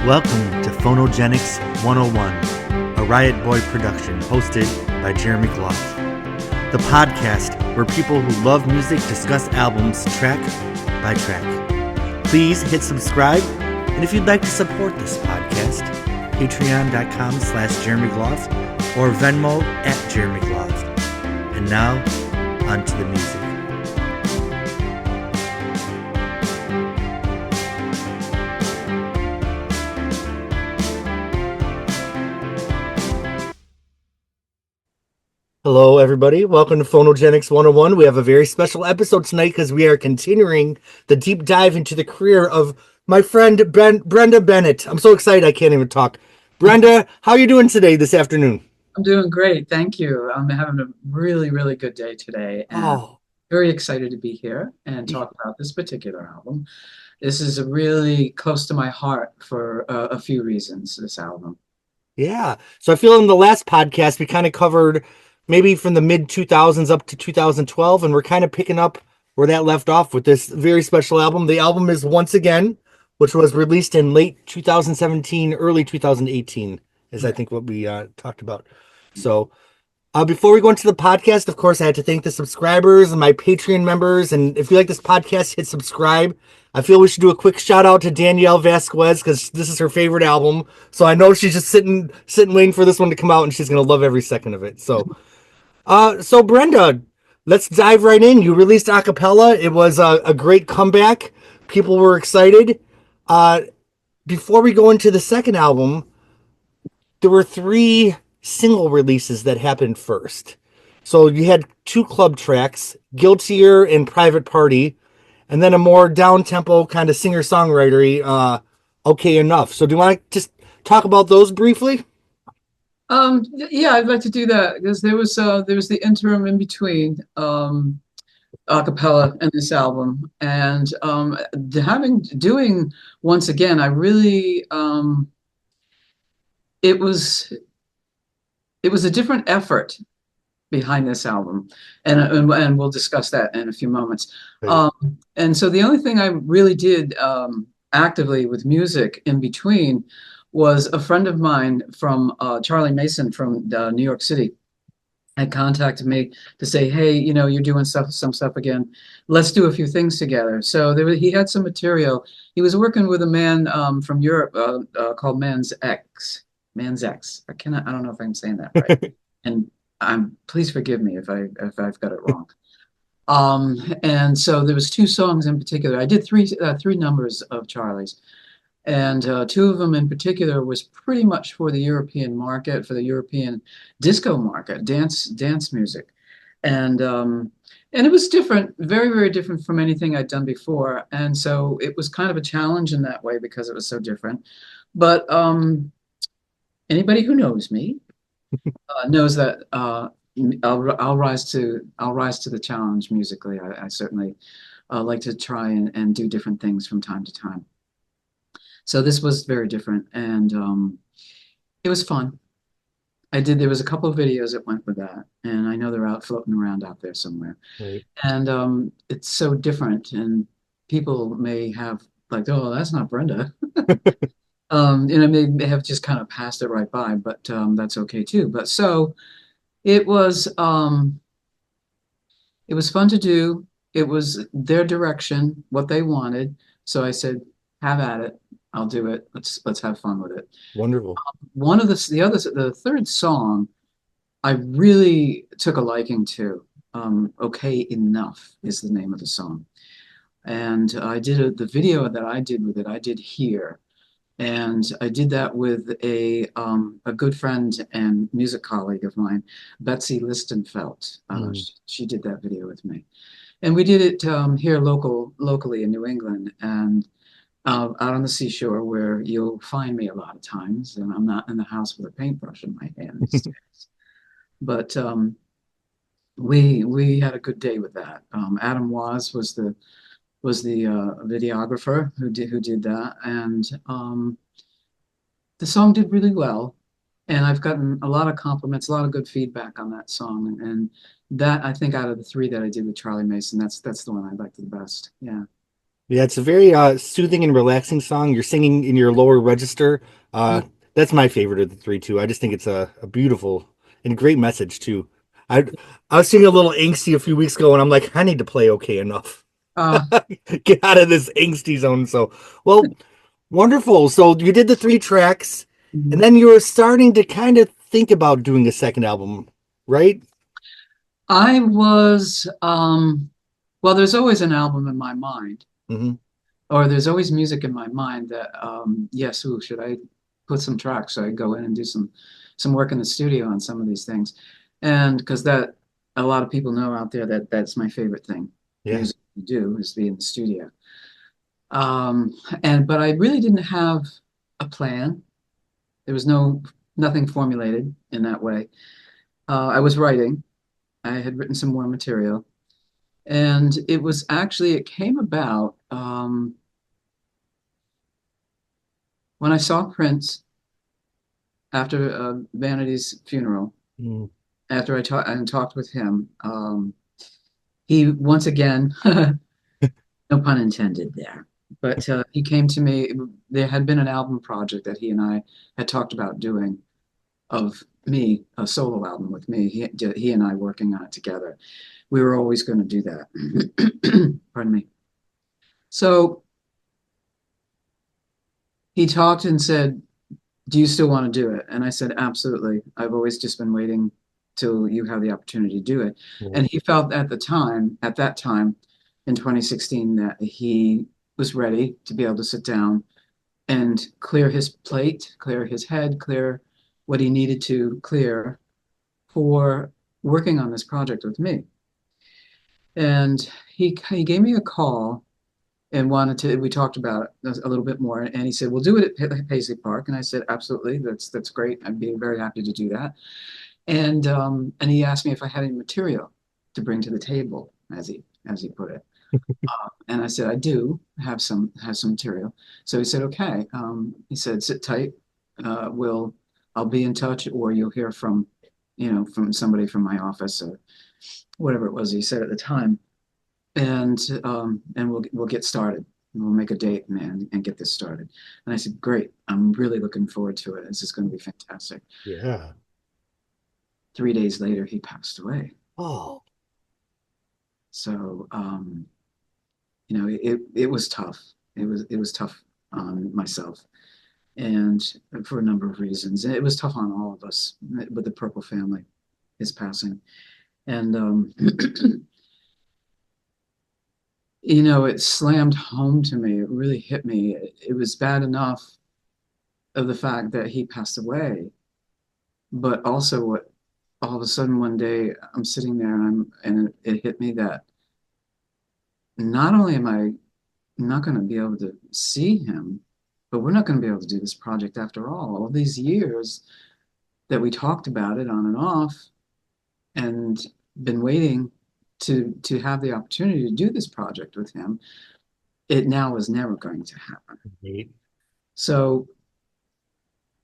Welcome to Phonogenics 101, a Riotboy production hosted by Jeremy Gloff. The podcast where people who love music discuss albums track by track. Please hit subscribe, and if you'd like to support this podcast, patreon.com/Jeremy Gloff or Venmo @Jeremy Gloff. And now, on to the music. Hello, everybody. Welcome to Phonogenics 101. We have a very special episode tonight because we are continuing the deep dive into the career of my friend Brenda Bennett. I'm so excited I can't even talk. Brenda, how are you doing today, this afternoon? I'm doing great. Thank you. I'm having a really, really good day today and very excited to be here and talk about this particular album. This is really close to my heart for a few reasons, this album. Yeah. So I feel in the last podcast, we kind of covered maybe from the mid 2000s up to 2012, and we're kind of picking up where that left off with this very special album. The album is Once Again, which was released in late 2017, early 2018, is I think what we talked about. So before we go into the podcast, of course, I had to thank the subscribers and my Patreon members. And if you like this podcast, hit subscribe. I feel we should do a quick shout out to Danielle Vasquez because this is her favorite album. So I know she's just sitting waiting for this one to come out, and she's going to love every second of it. So Brenda, let's dive right in. You released Acapella. It was a great comeback. People were excited. Before we go into the second album, there were 3 single releases that happened first. So you had 2 club tracks, Guiltier and Private Party, and then a more down-tempo kind of singer-songwritery, Okay Enough. So do you want to just talk about those briefly? Yeah, I'd like to do that because there was the interim in between acapella and this album, and doing Once Again, I really it was a different effort behind this album, and we'll discuss that in a few moments. And so the only thing I really did actively with music in between was a friend of mine from Charlie Mason from New York City had contacted me to say, hey, you're doing some stuff again. Let's do a few things together. So he had some material. He was working with a man from Europe called Man's X. I don't know if I'm saying that right. And please forgive me if I've got it wrong. And so there was 2 songs in particular. I did three numbers of Charlie's. And 2 of them in particular was pretty much for the European market, for the European disco market, dance music. And it was different, very, very different from anything I'd done before. And so it was kind of a challenge in that way because it was so different. But anybody who knows me knows that I'll rise to the challenge musically. I certainly like to try and do different things from time to time. So this was very different, and it was fun. There was a couple of videos that went with that, and I know they're floating around out there somewhere. Right. And it's so different, and people may have like, oh, that's not Brenda. They have just kind of passed it right by, but that's okay too. But so it was fun to do. It was their direction, what they wanted. So I said, have at it. I'll do it. Let's have fun with it. Wonderful. The third song, I really took a liking to. Okay Enough is the name of the song, and I did the video that I did with it. I did here, and I did that with a good friend and music colleague of mine, Betsy Listenfeld. She did that video with me, and we did it here locally in New England, and out on the seashore where you'll find me a lot of times, and I'm not in the house with a paintbrush in my hand. But we had a good day with that. Adam Waz was the videographer who did that, and the song did really well. And I've gotten a lot of compliments, a lot of good feedback on that song, and that I think out of the 3 that I did with Charlie Mason, that's the one I liked the best. Yeah. Yeah, it's a very soothing and relaxing song. You're singing in your lower register. Uh, that's my favorite of the three too. I just think it's a beautiful and great message too. I I was feeling a little angsty a few weeks ago, and I'm like, I need to play okay enough. Uh, Get out of this angsty zone. So, well, wonderful. So you did the three tracks, and then you were starting to kind of think about doing a second album, right? I was, well, there's always an album in my mind, Hmm. or there's always music in my mind that, yes, ooh, should I put some tracks? Should I go in and do some work in the studio on some of these things? And because that, a lot of people know out there that that's my favorite thing, Yeah. music to do is be in the studio. Um, but I really didn't have a plan. There was nothing formulated in that way. I was writing. I had written some more material. And it came about when I saw Prince after Vanity's funeral, Mm. after I talked with him. He once again, no pun intended there, but he came to me. There had been an album project that he and I had talked about doing of me, a solo album with me, he and I working on it together. We were always going to do that. Pardon me. So he talked and said, do you still want to do it? And I said, absolutely. I've always just been waiting till you have the opportunity to do it. Yeah. And he felt at that time in 2016, that he was ready to be able to sit down and clear his plate, clear his head, clear what he needed to clear for working on this project with me. And he gave me a call and we talked about it a little bit more. And he said, we'll do it at Paisley Park. And I said, absolutely. That's great. I'd be very happy to do that. And he asked me if I had any material to bring to the table, as he put it. And I said, I do have some material. So he said, okay. He said, sit tight. I'll be in touch, or you'll hear from, from somebody from my office or whatever it was he said at the time. And we'll get started. We'll make a date and get this started. And I said, great. I'm really looking forward to it. This is going to be fantastic. Yeah. 3 days later, he passed away. Oh, So, it was tough. It was tough on myself, and for a number of reasons. And it was tough on all of us with the Purple family, his passing. And it slammed home to me. It really hit me. It was bad enough of the fact that he passed away, but also what all of a sudden one day I'm sitting there and it hit me that not only am I not going to be able to see him, but we're not going to be able to do this project after all these years that we talked about it on and off and been waiting to have the opportunity to do this project with him. It now is never going to happen. neat. So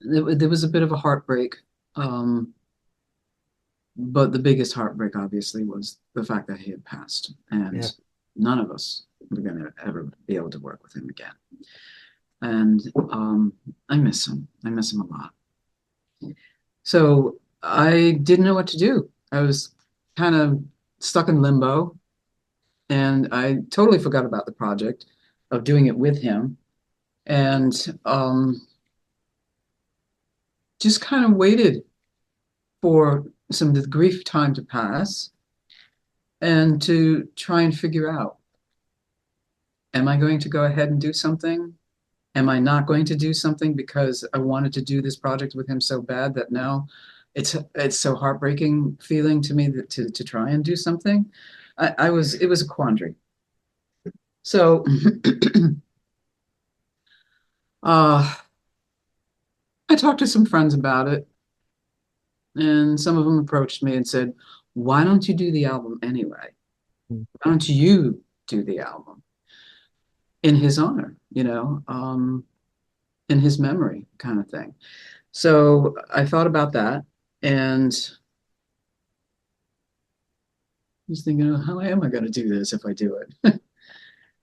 there was a bit of a heartbreak. Um, but the biggest heartbreak, obviously, was the fact that he had passed, Yeah. and none of us were going to ever be able to work with him again. And I miss him. I miss him a lot. So I didn't know what to do. I was kind of stuck in limbo, and I totally forgot about the project of doing it with him, and just kind of waited for some of the grief time to pass and to try and figure out, am I going to go ahead and do something? Am I not going to do something because I wanted to do this project with him so bad that now it's so heartbreaking feeling to me that to try and do something? It was a quandary. So uh, I talked to some friends about it, and some of them approached me and said, why don't you do the album anyway? Why don't you do the album in his honor, in his memory kind of thing? So I thought about that and was thinking, oh, how am I going to do this if I do it?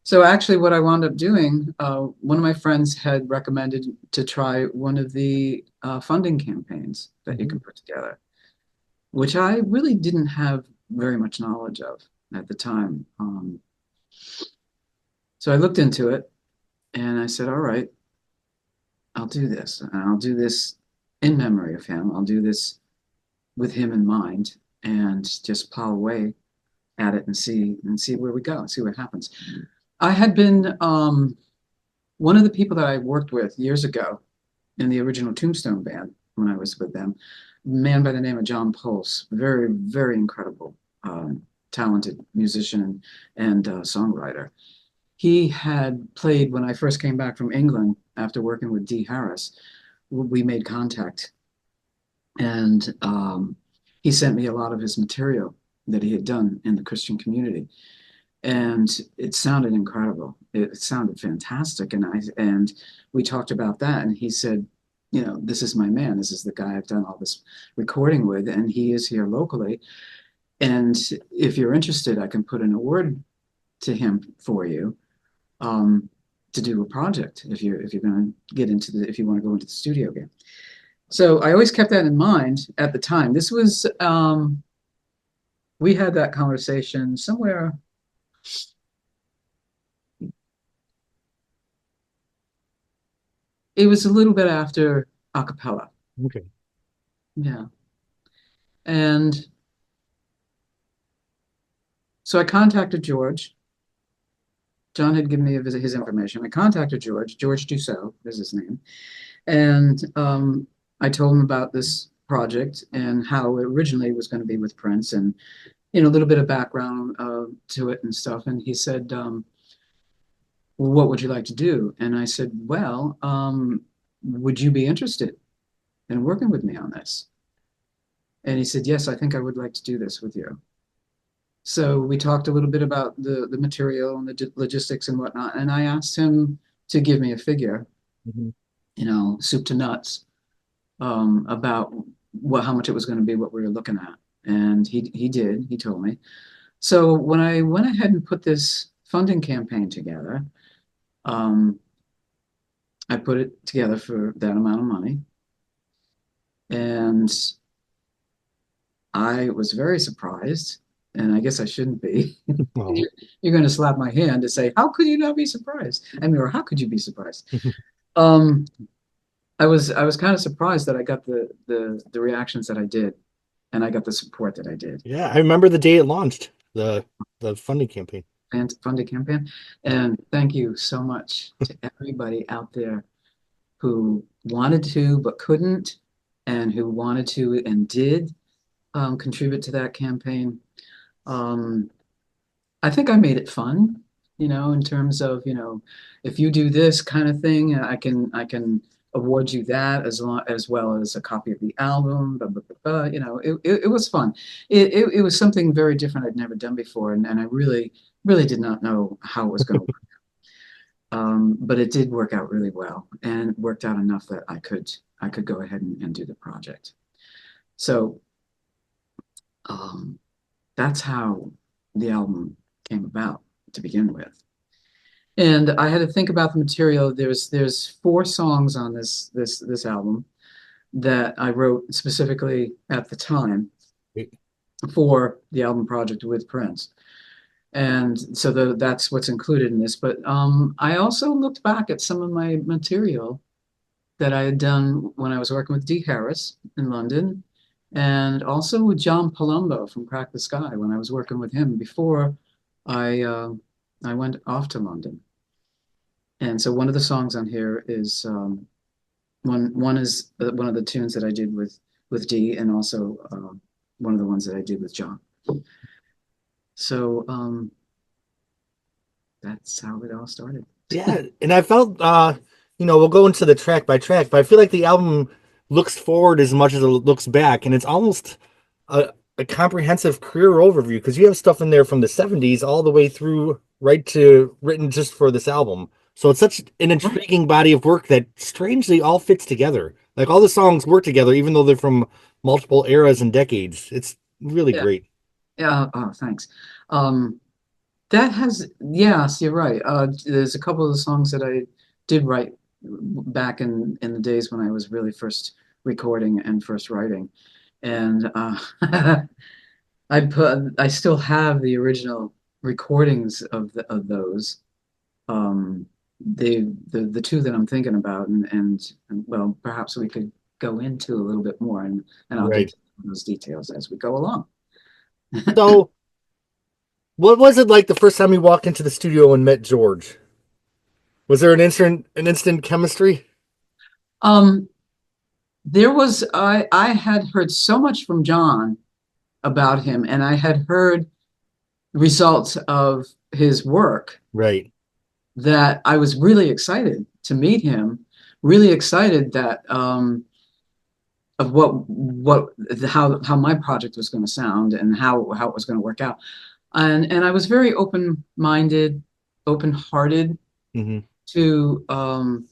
So actually, what I wound up doing, one of my friends had recommended to try one of the funding campaigns that you Mhm. can put together, which I really didn't have very much knowledge of at the time. So I looked into it and I said, all right, I'll do this. And I'll do this in memory of him. I'll do this with him in mind and just plow away at it and see where we go and see what happens. I had been one of the people that I worked with years ago in the original Tombstone band when I was with them, a man by the name of John Pulse, very, very incredible, talented musician and songwriter. He had played when I first came back from England after working with Dee Harris. We made contact, and he sent me a lot of his material that he had done in the Christian community, and it sounded incredible. It sounded fantastic, and we talked about that, and he said, you know, this is my man. This is the guy I've done all this recording with, and he is here locally. And if you're interested, I can put in a word to him for you, um, to do a project if you're going to get into the if you want to go into the studio again. So I always kept that in mind at the time. This was we had that conversation somewhere. It was a little bit after acapella. Okay. Yeah. And so I contacted George. John had given me his information. I contacted George. George Dussault is his name. And I told him about this project and how it originally was going to be with Prince and, you know, a little bit of background to it and stuff. And he said, well, what would you like to do? And I said, well, would you be interested in working with me on this? And he said, yes, I think I would like to do this with you. So we talked a little bit about the material and the logistics and whatnot. And I asked him to give me a figure, Mhm. you know, soup to nuts, about how much it was going to be, what we were looking at. And he did, he told me. So when I went ahead and put this funding campaign together, um, I put it together for that amount of money. And I was very surprised, and I guess I shouldn't be. Well, You're going to slap my hand and say, "How could you not be surprised?" I mean, or how could you be surprised? Um, I was kind of surprised that I got the reactions that I did, and I got the support that I did. yeah, I remember the day it launched, the funding campaign. And funded campaign, Yeah. and thank you so much to everybody out there who wanted to but couldn't, and who wanted to and did contribute to that campaign. Um, I think I made it fun, you know, in terms of, you know, if you do this kind of thing, I can award you that as well as a copy of the album. Blah, blah, blah, blah. You know, it was fun. It was something very different I'd never done before, and I really did not know how it was going to work. But it did work out really well, and it worked out enough that I could go ahead and do the project. So um, that's how the album came about to begin with. And I had to think about the material. There's four songs on this album that I wrote specifically at the time for the album project with Prince. And so that's what's included in this. But I also looked back at some of my material that I had done when I was working with Dee Harris in London, and also with John Palumbo from Crack the Sky when I was working with him before I uh, I went off to London. And so one of the songs on here is one is one of the tunes that I did with Dee, and also one of the ones that I did with John. So that's how it all started. Yeah, and I felt we'll go into the track by track, but I feel like the album looks forward as much as it looks back, and it's almost a comprehensive career overview because you have stuff in there from the 70s all the way through right to written just for this album. So it's such an Right. intriguing body of work that strangely all fits together. Like all the songs work together, even though they're from multiple eras and decades. It's really Yeah. great. Yeah. Oh, thanks. Um, That has, yes, you're right. There's a couple of the songs that I did write back in the days when I was really first recording and first writing. And I still have the original recordings of those. Um, the two that I'm thinking about, and well, perhaps we could go into a little bit more, and I'll get Right. to those details as we go along. So, what was it like the first time you walked into the studio and met George? Was there an instant chemistry? Um, I had heard so much from John about him, and I had heard results of his work Right. that I was really excited to meet him, really excited that of what how my project was going to sound and how it was going to work out. And I was very open-minded, open-hearted Hmm. to um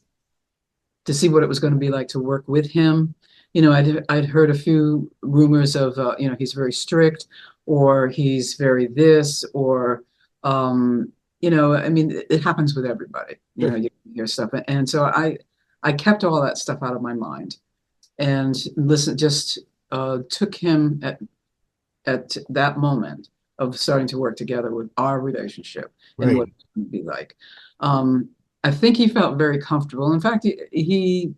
to see what it was going to be like to work with him. I'd heard a few rumors of he's very strict, or he's very this, or I mean, it happens with everybody. Sure. You hear stuff, and so I kept all that stuff out of my mind and listen, just took him at that moment of starting to work together with our relationship and what Right. it would be like. Um, I think he felt very comfortable. In fact, he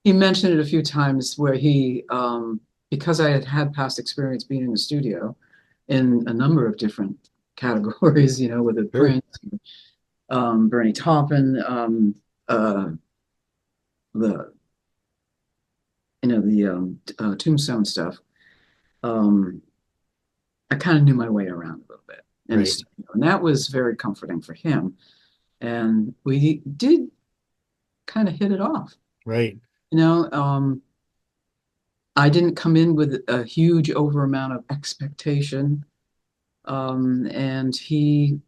mentioned it a few times where because I had had past experience being in the studio in a number of different categories, with the Sure. Prince, Bernie Taupin, uh, the Tombstone stuff. Um, I kind of knew my way around a little bit in the Right. studio, and that was very comforting for him. And we did kind of hit it off. Right. You know, I didn't come in with a huge over amount of expectation, and he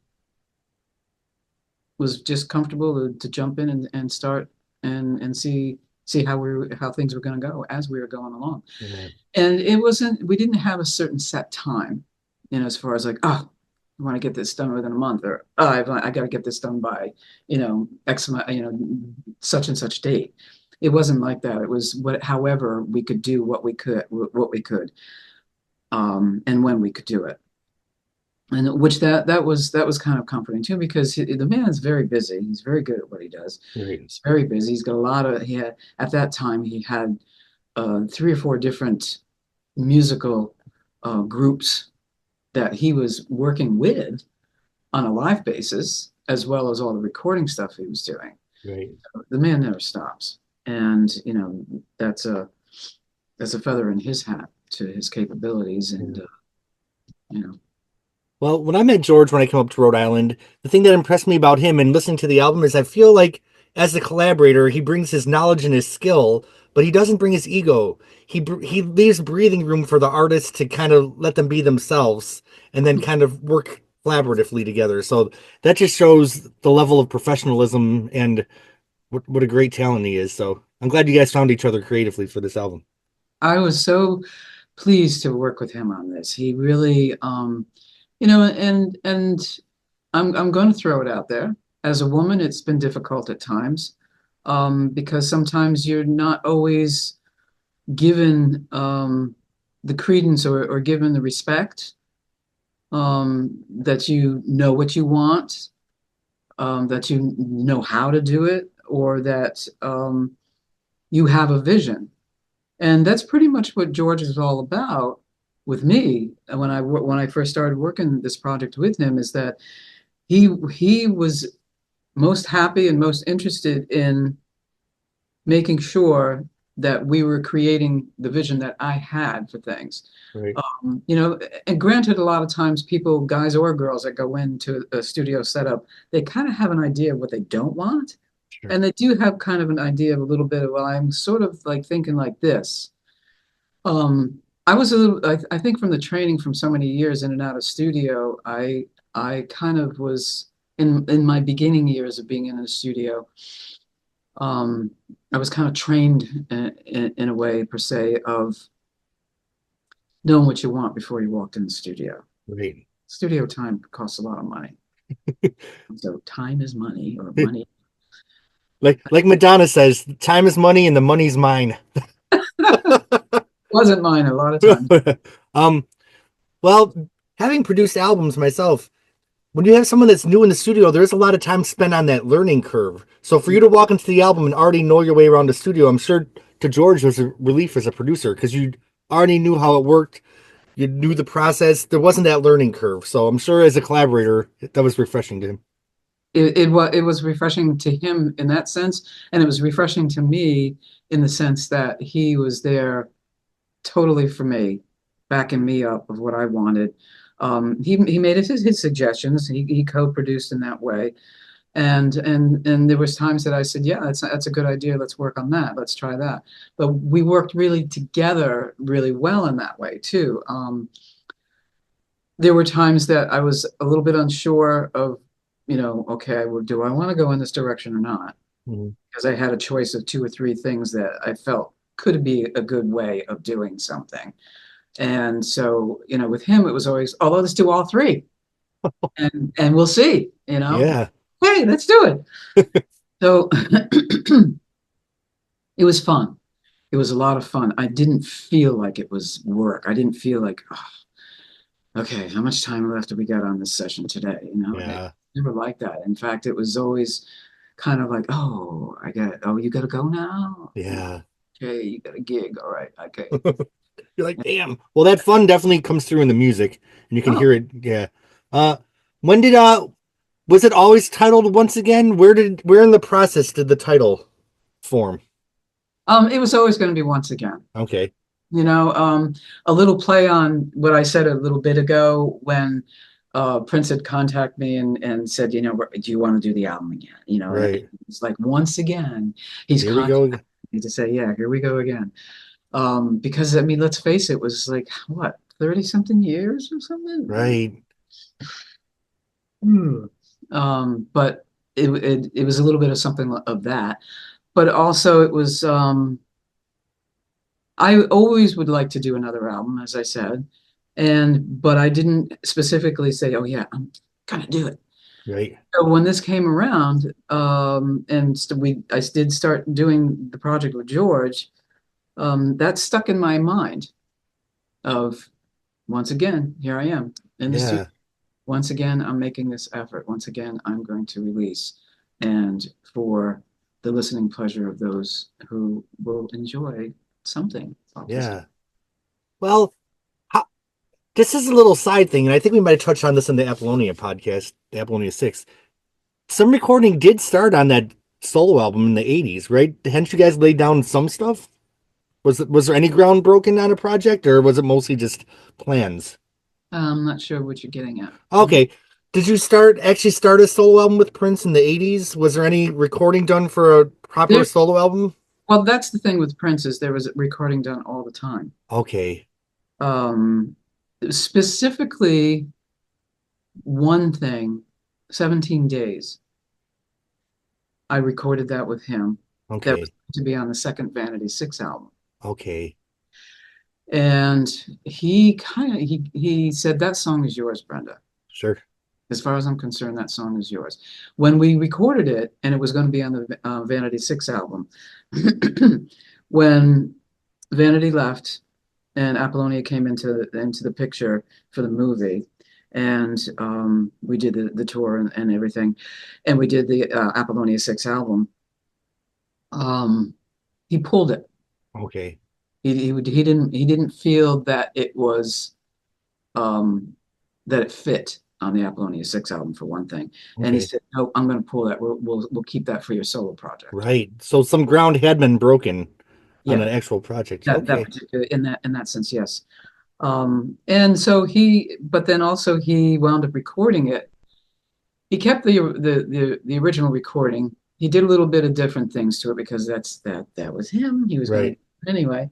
was just comfortable to jump in and start and see how things were going to go as we were going along. Yeah. And we didn't have a certain set time, as far as like, oh, I want to get this done within a month, or oh, I got to get this done by, X, such and such date. It wasn't like that. It was however we could do what we could, and when we could do it. And which that was kind of comforting too, because the man is very busy. He's very good at what he does. Right. He's very busy. He's got a lot of, he had, at that time, he had three or four different musical groups that he was working with on a live basis, as well as all the recording stuff he was doing. Right. The man never stops, and that's a that's a feather in his hat to his capabilities, and Yeah. you know, Well, when I met George when I came up to Rhode Island, the thing that impressed me about him and listening to the album is I feel like as a collaborator, he brings his knowledge and his skill, but he doesn't bring his ego. He leaves breathing room for the artists to kind of let them be themselves and then kind of work collaboratively together. So that just shows the level of professionalism and what a great talent he is. So I'm glad you guys found each other creatively for this album. I was so pleased to work with him on this. He really, and I'm going to throw it out there. As a woman, it's been difficult at times, because sometimes you're not always given the credence or given the respect, that you know what you want, that you know how to do it, or that you have a vision. And that's pretty much what George is all about with me. And when I first started working this project with him, is that he was most happy and most interested in making sure that we were creating the vision that I had for things. Right. And granted, a lot of times people, guys or girls that go into a studio setup, they kind of have an idea of what they don't want. Sure. And they do have kind of an idea of a little bit of, well, I'm sort of like thinking like this. I was a little, I think from the training from so many years in and out of studio, I kind of was in my beginning years of being in a studio. Um, I was kind of trained in a way per se of knowing what you want before you walked in the studio. Right. studio time costs a lot of money. So time is money, or money. Like Madonna says, time is money and the money's mine. Wasn't mine a lot of times. um, well, having produced albums myself, when you have someone that's new in the studio, there's a lot of time spent on that learning curve. So for you to walk into the album and already know your way around the studio, I'm sure to George was a relief as a producer because you already knew how it worked. You knew the process. There wasn't that learning curve. So I'm sure as a collaborator, that was refreshing to him. It was refreshing to him in that sense, and it was refreshing to me in the sense that he was there totally for me, backing me up of what I wanted. He made his suggestions. He co-produced in that way, and there was times that I said, yeah, that's a good idea. Let's work on that. Let's try that. But we worked really together really well in that way too. There were times that I was a little bit unsure of, okay, well, do I want to go in this direction or not? Mhm. Because I had a choice of two or three things that I felt could be a good way of doing something. And so, with him, it was always, oh, let's do all three, and we'll see, Yeah. hey, let's do it. So it was fun. It was a lot of fun. I didn't feel like it was work. I didn't feel like, oh, okay, how much time left do we got on this session today? It Yeah. never like that. In fact, it was always kind of like, oh, you got to go now. Yeah. Okay, you got a gig. All right, okay. You're like, damn. Well, that fun definitely comes through in the music, and you can Oh, hear it. Yeah. Uh, when did was it always titled Once Again? Where in the process did the title form? it was always going to be once again. Okay. You know, a little play on what I said a little bit ago when Prince had contacted me and said, do you want to do the album again? And Right. it's like once again, he's Here we contacting go again. me to say, yeah, here we go again. Because I mean, let's face it, was like what, 30 something years or something? Right. Hmm. But it was a little bit of something of that, but also it was I always would like to do another album, as I said, but I didn't specifically say, oh yeah, I'm gonna do it. Right. So when this came around, I did start doing the project with George, that stuck in my mind of once again, here I am in the studio. Yeah. Once again, I'm making this effort. Once again, I'm going to release, and for the listening pleasure of those who will enjoy something off this. Yeah. Well, how, this is a little side thing, and I think we might have touched on this in the Apollonia podcast, the Apollonia 6. Some recording did start on that solo album in the 80s, right? Hadn't you guys laid down some stuff? Was there any ground broken on a project, or was it mostly just plans? I'm not sure what you're getting at. Okay. Did you actually start a solo album with Prince in the 80s? Was there any recording done for a proper There, solo album? well, that's the thing with Prince is there was recording done all the time. Okay. Um, Specifically, one thing, 17 Days. I recorded that with him. That was Okay. to be on the second Vanity 6 album. Okay. And he said, that song is yours, Brenda. Sure. As far as I'm concerned, that song is yours. When we recorded it, and it was going to be on the Vanity 6 album, when Vanity left and Apollonia came into the picture for the movie, and we did the tour and everything, and we did the Apollonia 6 album, he pulled it. Okay. He didn't feel that it was that it fit on the Apollonia 6 album for one thing. And he Okay. said, no, I'm going to pull that. We'll keep that for your solo project. Right. So some ground had been broken on Yeah, an actual project. that Okay. particular in that sense, yes. And so but then also he wound up recording it. He kept the original recording. He did a little bit of different things to it because that was him. He was going to Right. do it anyway.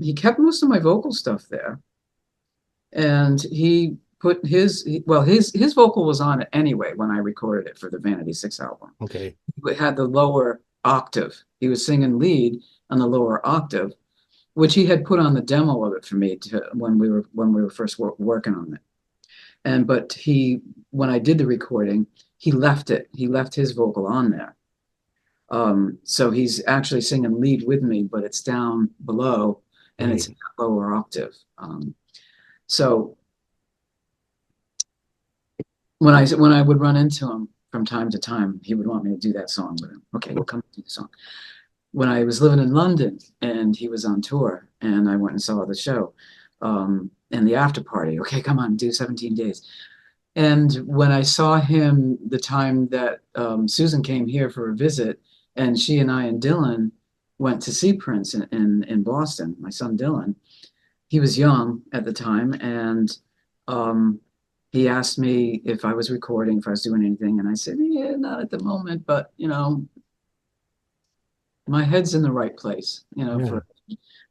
He kept most of my vocal stuff there, and he put his vocal was on it anyway when I recorded it for the Vanity 6 album. Okay. It had the lower octave. He was singing lead on the lower octave, which he had put on the demo of it for me when we were first working on it. but when I did the recording, he left it. He left his vocal on there. So he's actually singing lead with me, but it's down below and it's Right. in a lower octave. So when I would run into him from time to time, he would want me to do that song with him. Okay, we'll come do the song. When I was living in London and he was on tour, and I went and saw the show, and the after party. Okay, come on, do 17 days. And when I saw him the time that Susan came here for a visit, and she and I and Dylan went to see Prince in Boston, my son Dylan, he was young at the time, and he asked me if I was recording, if I was doing anything, and I said, yeah, not at the moment, but my head's in the right place, Yeah.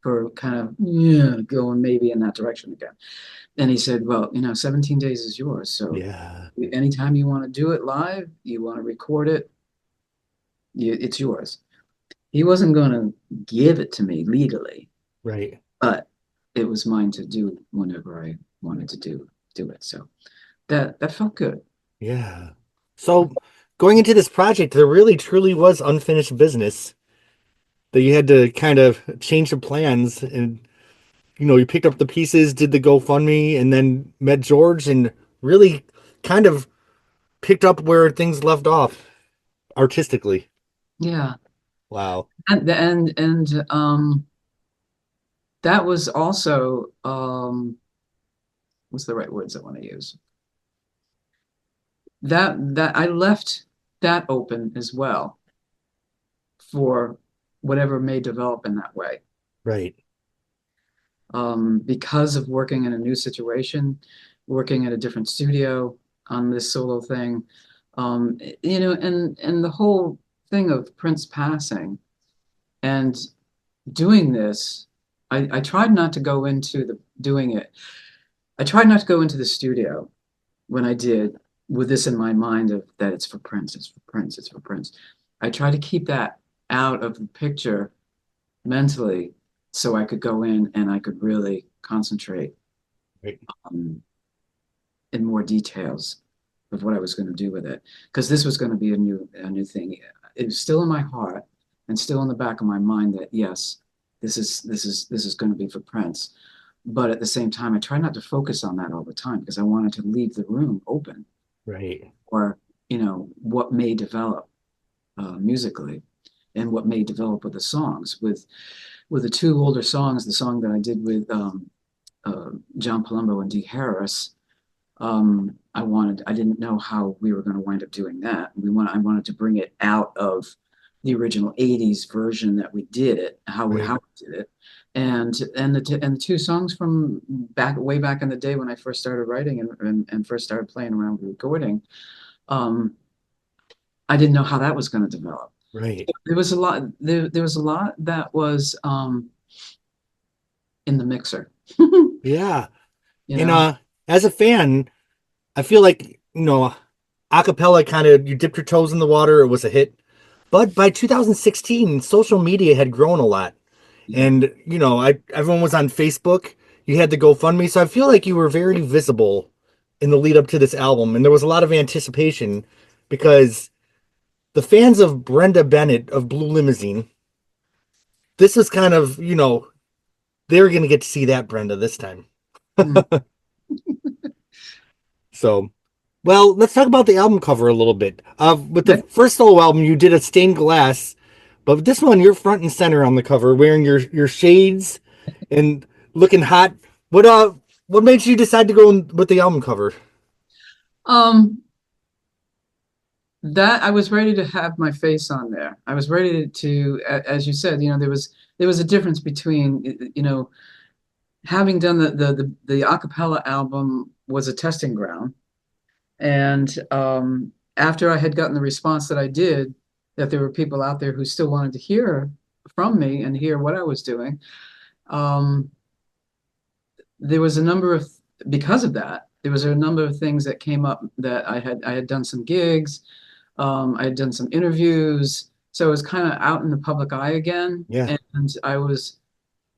for kind of yeah, going maybe in that direction again. And he said, well, 17 days is yours. So Yeah. anytime you want to do it live, you want to record it, it's yours. He wasn't going to give it to me legally, Right. but it was mine to do whenever I wanted to do it. So that felt good. Yeah. So going into this project, there really truly was unfinished business that you had to kind of change the plans, and you picked up the pieces, did the GoFundMe, and then met George and really kind of picked up where things left off artistically. Yeah. Wow. And that was also what's the right words I want to use? That I left that open as well for whatever may develop in that way. Right. Because of working in a new situation, working at a different studio on this solo thing, and the whole thing of Prince passing and doing this, I tried not to go into the doing it. I tried not to go into the studio when I did with this in my mind of that it's for Prince, it's for Prince, it's for Prince. I tried to keep that out of the picture mentally so I could go in and I could really concentrate Right. in more details of what I was going to do with it. Because this was going to be a new thing. It was still in my heart and still in the back of my mind that yes, this is going to be for Prince. But at the same time, I try not to focus on that all the time because I wanted to leave the room open Right. or what may develop musically and what may develop with the songs. With the two older songs, the song that I did with John Palumbo and Dee Harris, I didn't know how we were going to wind up doing that. I wanted to bring it out of the original 80s version that we did it, how we Right. did it. And the two songs from way back in the day when I first started writing and first started playing around with recording, I didn't know how that was going to develop. Right. There was a lot that was in the mixer. Yeah. You And know? as a fan, I feel like, acapella kind of you dipped your toes in the water, it was a hit. But by 2016, social media had grown a lot. Yeah. And, everyone was on Facebook. You had the GoFundMe. So I feel like you were very visible in the lead up to this album. And there was a lot of anticipation because the fans of Brenda Bennett of Blue Limousine, this was kind of, they were going to get to see that Brenda this time. Mm. So, well, let's talk about the album cover a little bit. With the Okay. first solo album, you did a stained glass, but with this one, you're front and center on the cover, wearing your shades and looking hot. What made you decide to go with the album cover? Um, that I was ready to have my face on there. I was ready as you said, there was a difference between, having done the a cappella album was a testing ground. And after I had gotten the response that I did, that there were people out there who still wanted to hear from me and hear what I was doing, um, there was a number of, because of that, there was a number of things that came up that I had done some gigs, I had done some interviews, so it was kind of out in the public eye again, Yeah. and I was,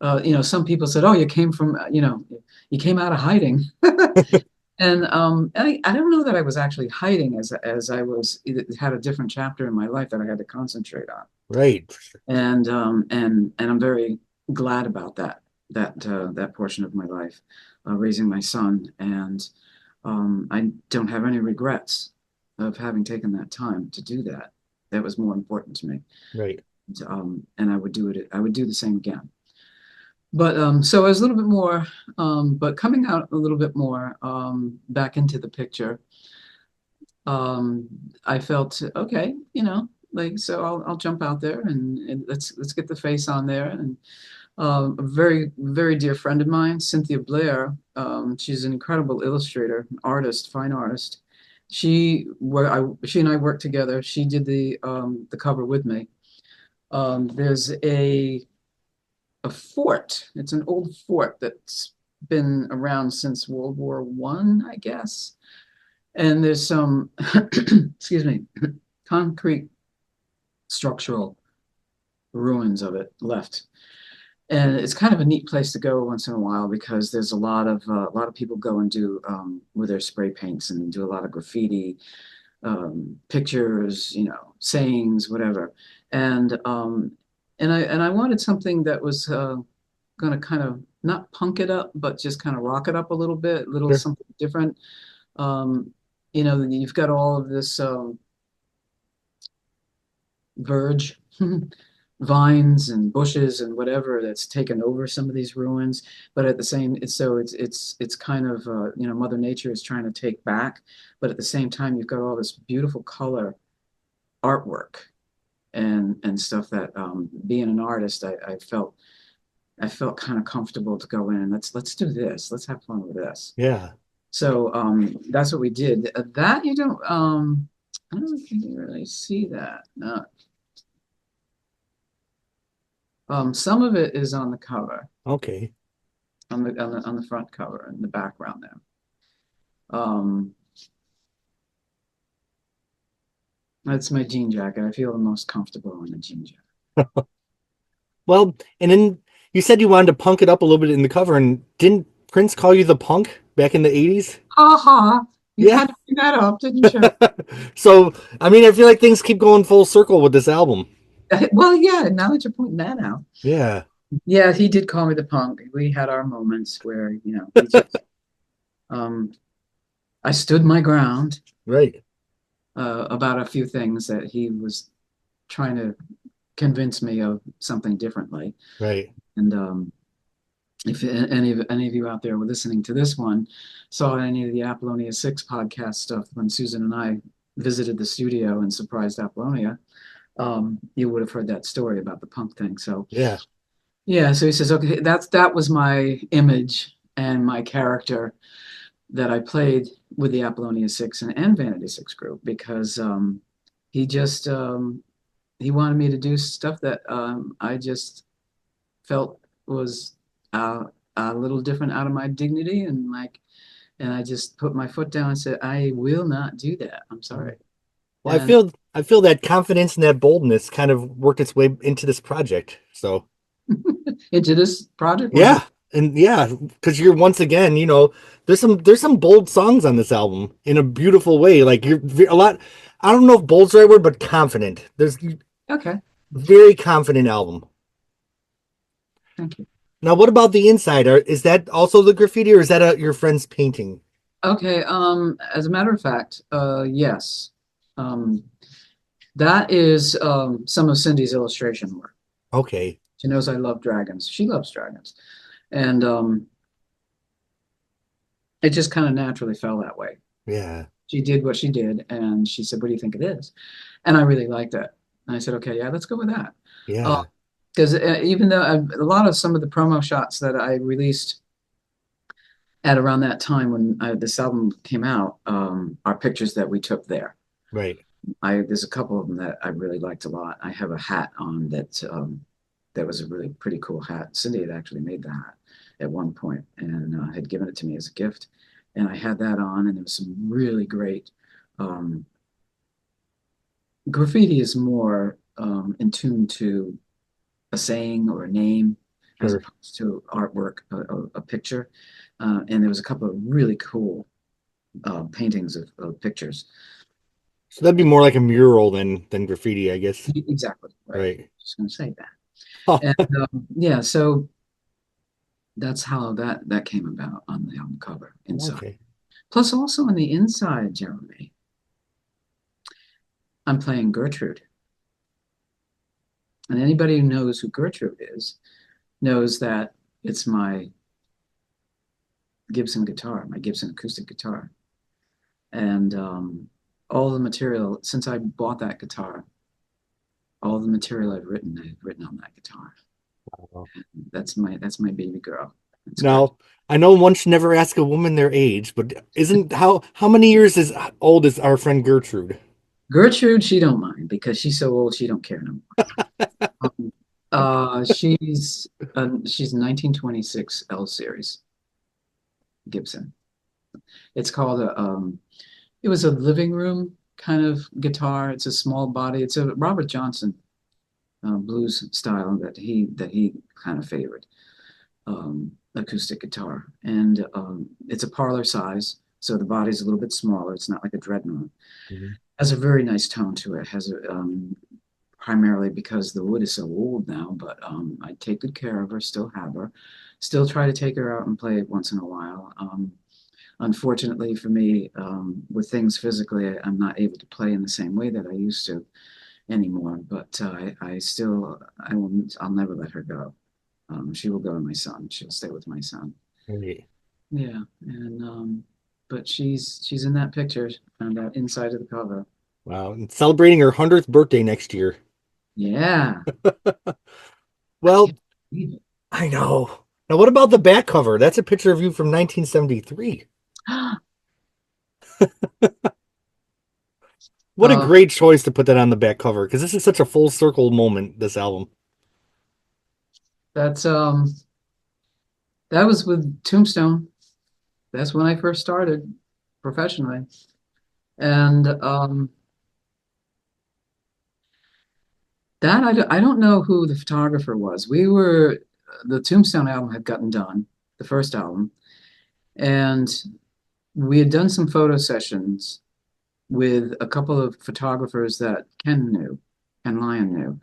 some people said, "Oh, you came out of hiding." I don't know that I was actually hiding as I was it had a different chapter in my life that I had to concentrate on. Right. And I'm very glad about that portion of my life, raising my son, and I don't have any regrets of having taken that time to do that. That was more important to me. Right. And I would do it. I would do the same again. But so I was a little bit more, but coming out a little bit more back into the picture, um, I felt okay, like so I'll jump out there and let's get the face on there. And a very very dear friend of mine, Cynthia Blair, she's an incredible illustrator, artist, fine artist. She and I worked together. She did the cover with me. There's a fort. It's an old fort that's been around since World War I, I guess. And there's some, excuse me, concrete structural ruins of it left. And it's kind of a neat place to go once in a while because there's a lot of people go and do with their spray paints and do a lot of graffiti, pictures, sayings, whatever. And I wanted something that was going to kind of not punk it up, but just kind of rock it up a little bit, little Sure. something different. Um, you've got all of this verge, vines and bushes and whatever that's taken over some of these ruins, but at the same, it's kind of Mother Nature is trying to take back, but at the same time, you've got all this beautiful color artwork and stuff that being an artist, I felt kind of comfortable to go in and let's do this. Let's have fun with this. Yeah. So that's what we did. That you don't I don't think you can really see that. No. Some of it is on the cover, Okay. on the front cover in the background there. Um, that's my jean jacket. I feel the most comfortable in a jean jacket. Well, and then you said you wanted to punk it up a little bit in the cover, and didn't Prince call you the punk back in the 80s? Ha ha! You Yeah. had to bring that up, didn't you? So, I mean, I feel like things keep going full circle with this album. Well, yeah. Now that you're pointing that out, Yeah. yeah, he did call me the punk. We had our moments where we just um, I stood my ground Right. about a few things that he was trying to convince me of something differently. Right. And if any of you out there were listening to this one, saw any of the Apollonia 6 podcast stuff when Susan and I visited the studio and surprised Apollonia, you would have heard that story about the punk thing. So Yeah. yeah, so he says, okay, that was my image and my character that I played with the Apollonia 6 and Vanity 6 group because he just he wanted me to do stuff that I just felt was a little different out of my dignity and I just put my foot down and said, I will not do that. I'm sorry. Well, I And feel I feel that confidence and that boldness kind of worked its way into this project. So, into this project, what do you yeah. And yeah, because you're once again, there's some bold songs on this album in a beautiful way. Like a lot. I don't know if bold's the right word, but confident. There's okay, very confident album. thank you. Now, what about the inside? Is that also the graffiti, or is that your friend's painting? Okay, as a matter of fact, yes. Um, that is some of Cindy's illustration work. Okay. She knows I love dragons. She loves dragons. And it just kind of naturally fell that way. Yeah. She did what she did, and she said, "What do you think it is?" And I really liked it. And I said, "Okay, yeah, let's go with that." Yeah. Because even though a lot of some of the promo shots that I released at around that time when this album came out are pictures that we took there. Right. There's a couple of them that I really liked a lot. I have a hat on that was a really pretty cool hat. Cindy had actually made the hat at one point and had given it to me as a gift. And I had that on, and there was some really great graffiti is more in tune to a saying or a name as Sure. opposed to artwork, a picture. And there was a couple of really cool paintings of pictures. So that'd be more like a mural than graffiti, I guess. Exactly, right. Right. Just going to say that. Oh, And yeah, so that's how that came about on the album cover inside. okay. Plus, also on the inside, Jeremy, I'm playing Gertrude. And anybody who knows who Gertrude is knows that it's my Gibson guitar, my Gibson acoustic guitar. And all the material, since I bought that guitar, all the material I've written on that guitar. That's my baby girl. It's Gertrude. Now, I know one should never ask a woman their age, but isn't how many years is old is our friend Gertrude? Gertrude, she don't mind because she's so old she don't care no more. She's 1926 L series Gibson. It's called it was a living room kind of guitar. It's a small body. It's a Robert Johnson blues style that he kind of favored, acoustic guitar, and it's a parlor size, so the body's a little bit smaller. It's not like a dreadnought. Mhm. Has a very nice tone to it. Has a primarily because the wood is so old now, but I take good care of her, still have her, still try to take her out and play once in a while. Unfortunately for me, with things physically, I'm not able to play in the same way that I used to anymore. But I still, I'll never let her go. She will go to my son. She'll stay with my son. Right. Yeah, and but she's in that picture on that inside of the cover. Wow. And celebrating her 100th birthday next year. Yeah, I Well, can't believe I know. Now, what about the back cover? That's a picture of you from 1973. it. What a great choice to put that on the back cover because this is such a full circle moment, this album. That's that was with Tombstone. That's when I first started professionally. And I don't know who the photographer was. The Tombstone album had gotten done, the first album, and we had done some photo sessions with a couple of photographers that Ken Lyon knew.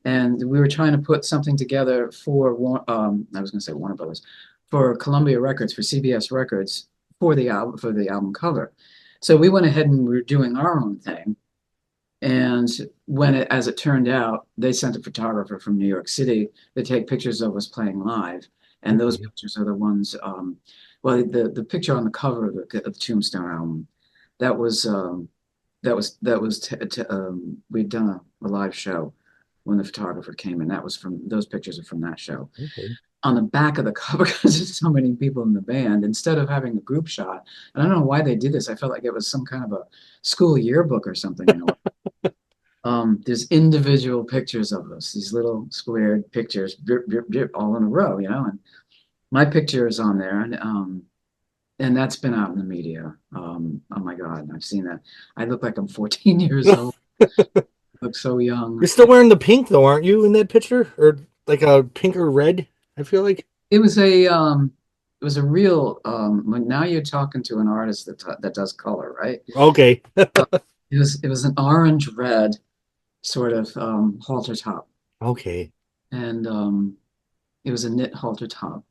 And we were trying to put something together for I was going to say Warner Brothers, for Columbia Records, for CBS Records, for the album cover. So we went ahead and we were doing our own thing. And as it turned out, they sent a photographer from New York City to take pictures of us playing live. And those Okay. pictures are the ones, well, the picture on the cover of the Tombstone album, that was we'd done a live show when the photographer came in. That was from those pictures are from that show. Okay. On the back of the cover, because there's so many people in the band, instead of having a group shot, and I don't know why they did this. I felt like it was some kind of a school yearbook or something. There's individual pictures of us, these little squared pictures, drip, drip, drip, all in a row, and my picture is on there, and that's been out in the media. Oh my God, I've seen that. I look like I'm 14 years old. I look so young. You're still wearing the pink though, aren't you, in that picture? Or like a pink or red, I feel like. It was a real now you're talking to an artist that does color, right? Okay. Uh, it was an orange red sort of halter top, Okay. and it was a knit halter top,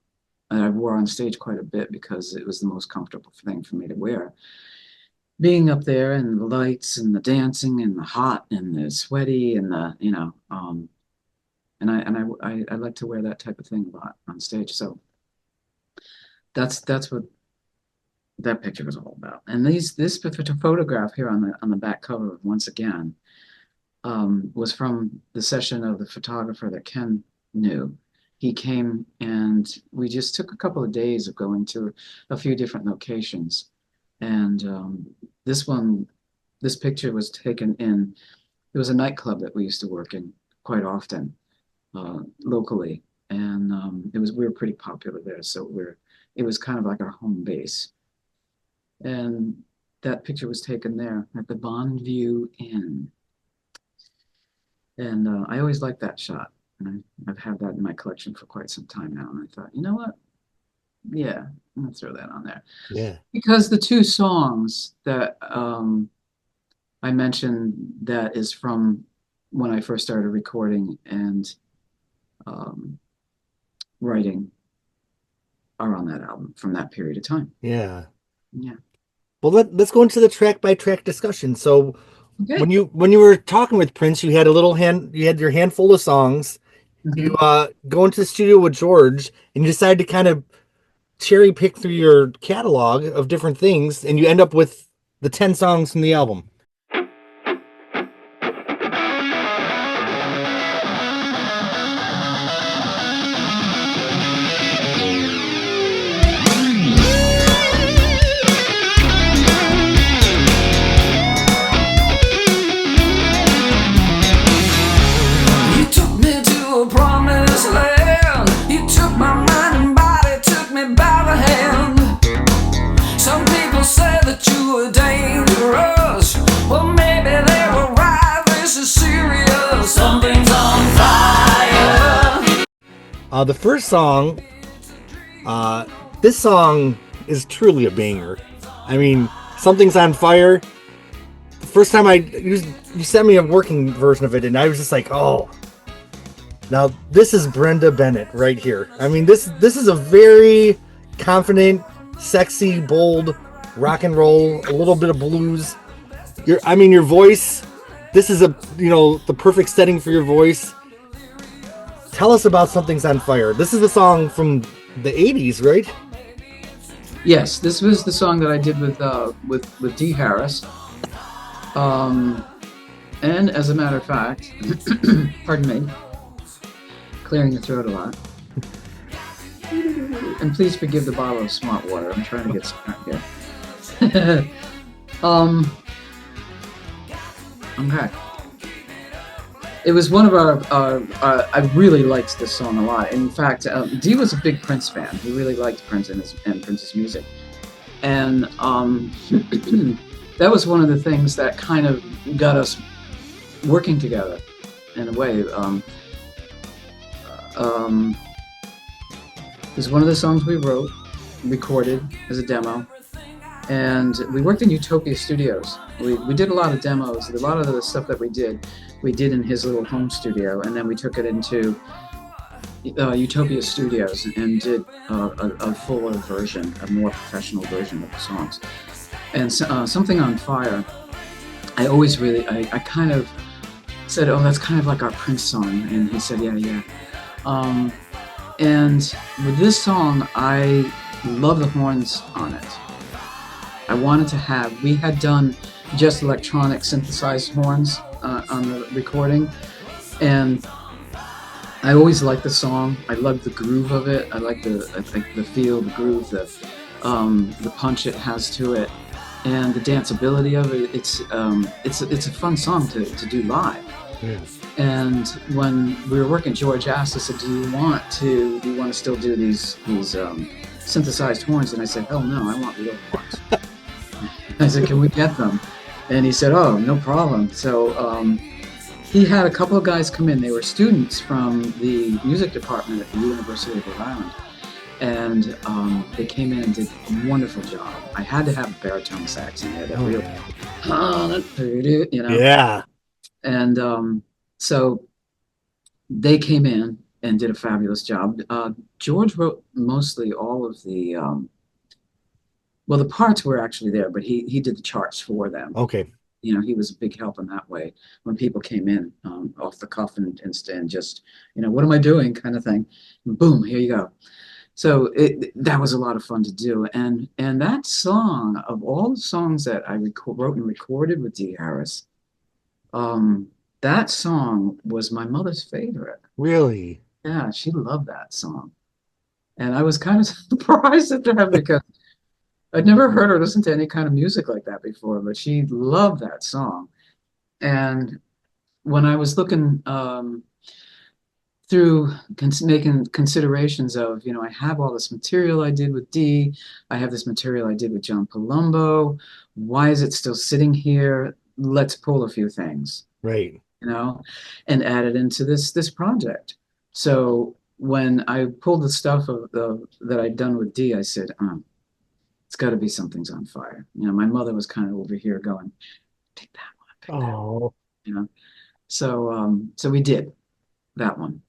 and I wore on stage quite a bit because it was the most comfortable thing for me to wear. Being up there and the lights and the dancing and the hot and the sweaty and the and I like to wear that type of thing a lot on stage. So that's what that picture was all about. And this photograph here on the back cover once again was from the session of the photographer that Ken knew. He came and we just took a couple of days of going to a few different locations. And this one, this picture was taken in, it was a nightclub that we used to work in quite often locally. And we were pretty popular there. So it was kind of like our home base. And that picture was taken there at the Bondview Inn. And I always liked that shot. And I've had that in my collection for quite some time now. And I thought, you know what? Yeah. I'm gonna throw that on there Yeah. because the two songs that I mentioned that is from when I first started recording and um, writing are on that album from that period of time. Yeah. Yeah. Well, let's go into the track by track discussion. So Okay. when you were talking with Prince, you had your handful of songs. You Mhm. go into the studio with George and you decide to kind of cherry pick through your catalog of different things, and you end up with the 10 songs from the album. You took me to a promised land. You took my mind and body, took me by the hand. Some people say that you were dangerous. Well, maybe they were right. This is serious. Something's on fire. The first song, this song is truly a banger. I mean, Something's on Fire. The first time you sent me a working version of it, and I was just like, oh. Now, this is Brenda Bennett right here. I mean, this is a very confident, sexy, bold rock and roll, a little bit of blues. Your voice, this is the perfect setting for your voice. Tell us about Something's on Fire. This is the song from the 80s, right? Yes, this was the song that I did with Dee Harris. And as a matter of fact, pardon me, clearing the throat a lot. And please forgive the bottle of smart water. I'm trying to get smart here. Okay. It was one of I really liked this song a lot. In fact, Dee was a big Prince fan. He really liked Prince and Prince's music. And that was one of the things that kind of got us working together in a way. It was one of the songs we wrote, recorded as a demo, and we worked in Utopia Studios. We did a lot of demos. A lot of the stuff that we did in his little home studio, and then we took it into Utopia Studios and did a fuller version, a more professional version of the songs. And Something on Fire, I always I kind of said, oh, that's kind of like our Prince song, and he said, yeah. And with this song, I love the horns on it. We had done just electronic synthesized horns on the recording, and I always liked the song. I loved the groove of it. I like the feel, the groove, the punch it has to it, and the danceability of it. It's a fun song to do live. Yeah. And when we were working, George asked us, "Do you want to still do these synthesized horns?" And I said, "Hell no, I want real horns." I said, "Can we get them?" And he said, "Oh, no problem." So he had a couple of guys come in. They were students from the music department at the University of Rhode Island, and they came in and did a wonderful job. I had to have a baritone sax in there, Yeah. And so they came in and did a fabulous job. George wrote mostly all of the the parts were actually there, but he did the charts for them. Okay. He was a big help in that way when people came in off the cuff and just, what am I doing kind of thing. And boom, here you go. So that was a lot of fun to do. And that song, of all the songs that I wrote and recorded with Dee Harris, that song was my mother's favorite. Really? Yeah, she loved that song. And I was kind of surprised at that because I'd never heard her listen to any kind of music like that before, but she loved that song. And when I was looking through making considerations of, I have all this material I did with Dee, I have this material I did with John Palumbo. Why is it still sitting here? Let's pull a few things. Right. And add it into this project. So when I pulled the stuff of the that I'd done with Dee, I said, it's got to be Something's on Fire. You know, my mother was kind of over here going, take that one, pick that one, Oh, you know. So we did that one.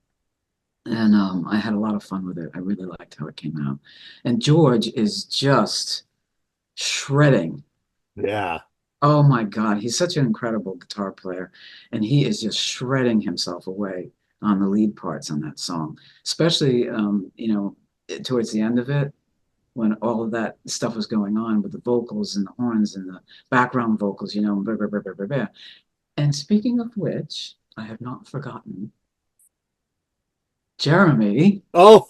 And I had a lot of fun with it. I really liked how it came out. And George is just shredding. yeah. Oh my God, he's such an incredible guitar player, and he is just shredding himself away on the lead parts on that song, especially towards the end of it when all of that stuff was going on with the vocals and the horns and the background vocals, blah, blah, blah, blah, blah, blah. And speaking of which, I have not forgotten, Jeremy Oh,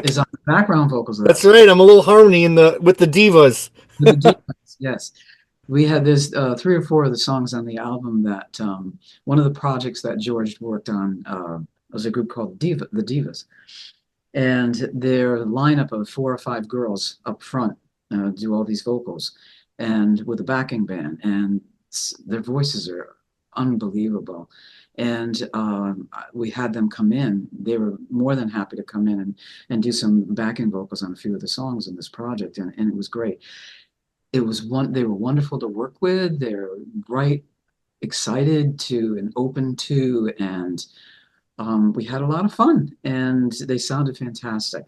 is on the background vocals of that that's song right. I'm a little harmony with the divas. with the demons. Yes. We had this 3 or 4 of the songs on the album that one of the projects that George worked on was a group called the Divas, and their lineup of 4 or 5 girls up front do all these vocals, and with a backing band, and their voices are unbelievable. And we had them come in. They were more than happy to come in and do some backing vocals on a few of the songs in this project, and it was great. They were wonderful to work with. They're right, excited to and open to, and we had a lot of fun, and they sounded fantastic.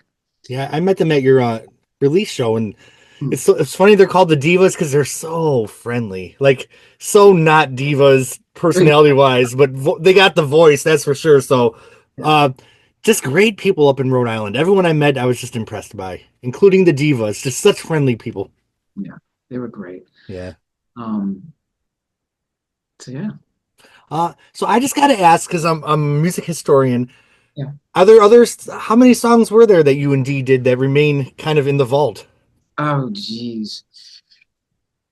Yeah, I met them at your release show, and Hmm. it's funny they're called the divas because they're so friendly, like so not divas personality wise, but they got the voice, that's for sure. So, Yeah, uh, just great people up in Rhode Island. Everyone I met, I was just impressed by, including the divas. Just such friendly people. yeah, they were great. Yeah. Um, so yeah, So I just got to ask because I'm a music historian. yeah. Are there others? How many songs were there that you and Dee did that remain kind of in the vault? Oh, geez.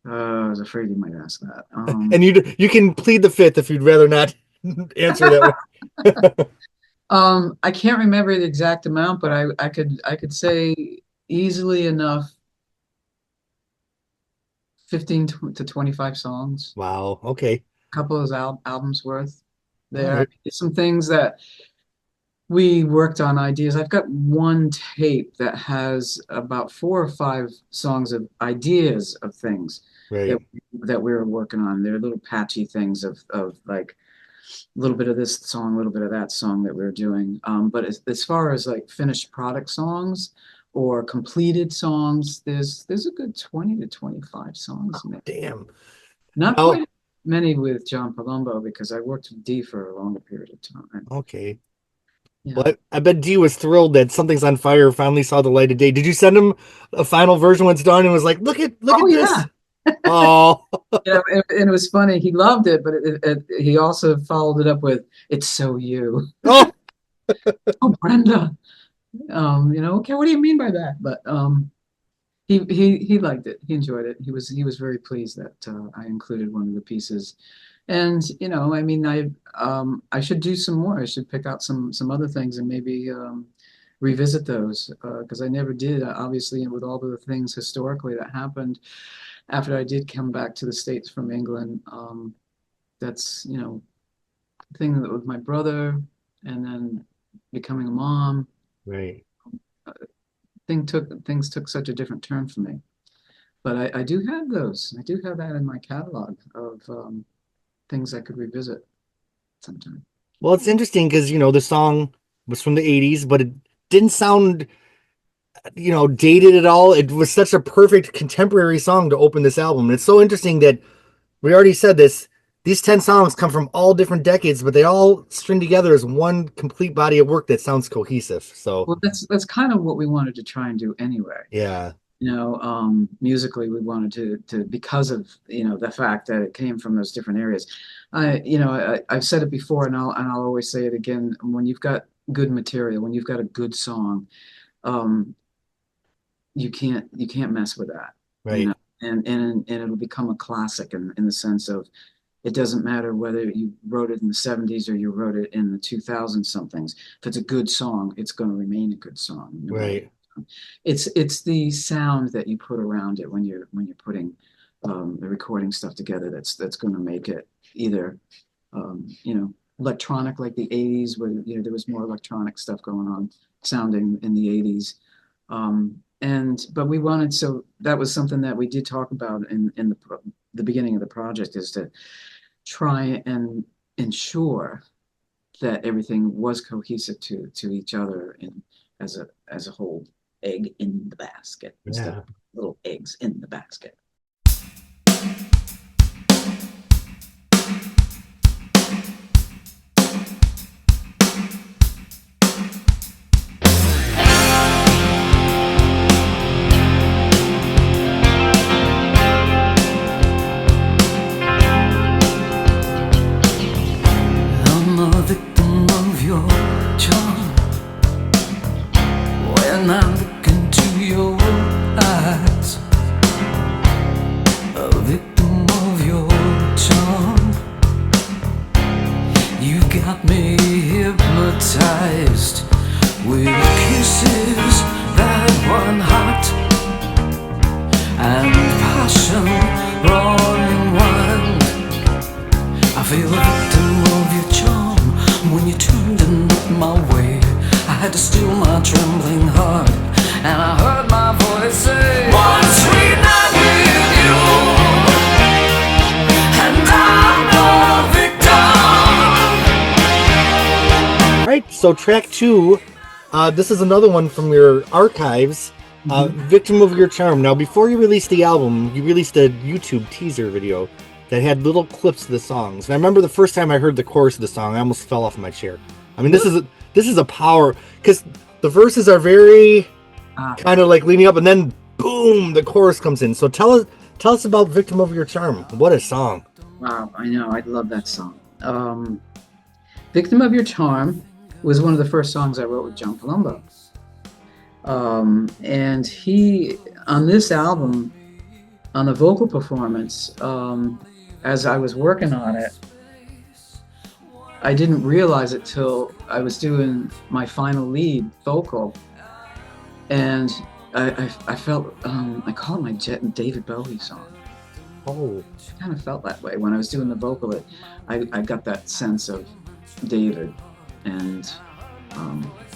I was afraid you might ask that. And you can plead the fifth if you'd rather not answer that way. I can't remember the exact amount, but I could say easily enough 15 to 25 songs. Wow. Okay. Couple of albums worth All there. right. Some things that we worked on ideas. I've got one tape that has about 4 or 5 songs of ideas of things that Right. that we were working on. They're little patchy things of like a little bit of this song, a little bit of that song that we were doing. But as far as like finished product songs or completed songs, there's a good 20 to 25 songs in there. Damn. Not Now, quite many with John Palumbo because I worked with Dee for a longer period of time. okay. Yeah. Well, I bet Dee was thrilled that Something's on Fire finally saw the light of day. Did you send him a final version when it's done and was like, look Oh at yeah. this? Oh, And it was funny. He loved it, but he also followed it up with "It's so you." oh, Oh, Brenda. Okay, what do you mean by that? But he liked it. He enjoyed it. He was very pleased that I included one of the pieces. And I mean, I should do some more. I should pick out some other things and maybe revisit those because I never did. Obviously, and with all the things historically that happened after I did come back to the States from England, that's the thing that with my brother, and then becoming a mom. right. Things took such a different turn for me. But I do have those. I do have that in my catalog of things I could revisit sometime. Well, it's interesting because, the song was from the 80s, but it didn't sound, dated at all. It was such a perfect contemporary song to open this album. And it's so interesting that we already said this. These 10 songs come from all different decades, but they all string together as one complete body of work that sounds cohesive. So, Well, that's kind of what we wanted to try and do anyway. yeah, Musically, we wanted to because of the fact that it came from those different areas. I've said it before, and I'll always say it again. When you've got good material, when you've got a good song, um, you can't mess with that. You right, know, and it'll become a classic in the sense of it doesn't matter whether you wrote it in the 70s or you wrote it in the 2000 somethings. If it's a good song, it's going to remain a good song. right. It's the sound that you put around it when you're putting the recording stuff together that's going to make it either electronic like the 80s, where there was more electronic stuff going on, sounding in the 80s. But we wanted, so that was something that we did talk about in the beginning of the project, is to try and ensure that everything was cohesive to each other as a whole egg in the basket, instead of little eggs in the basket. So track 2, this is another one from your archives, Victim of Your Charm. Now, before you released the album, you released a YouTube teaser video that had little clips of the songs. And I remember the first time I heard the chorus of the song, I almost fell off my chair. I mean, this is a power, because the verses are very kind of like leading up, and then boom, the chorus comes in. So tell us about Victim of Your Charm. What a song. Wow, I know, I love that song. Victim of Your Charm was one of the first songs I wrote with John Palumbo. And he, on this album, on the vocal performance, as I was working on it, I didn't realize it till I was doing my final lead vocal. And I felt, I call it my David Bowie song. Oh. I kind of felt that way when I was doing the vocal. I got that sense of David, and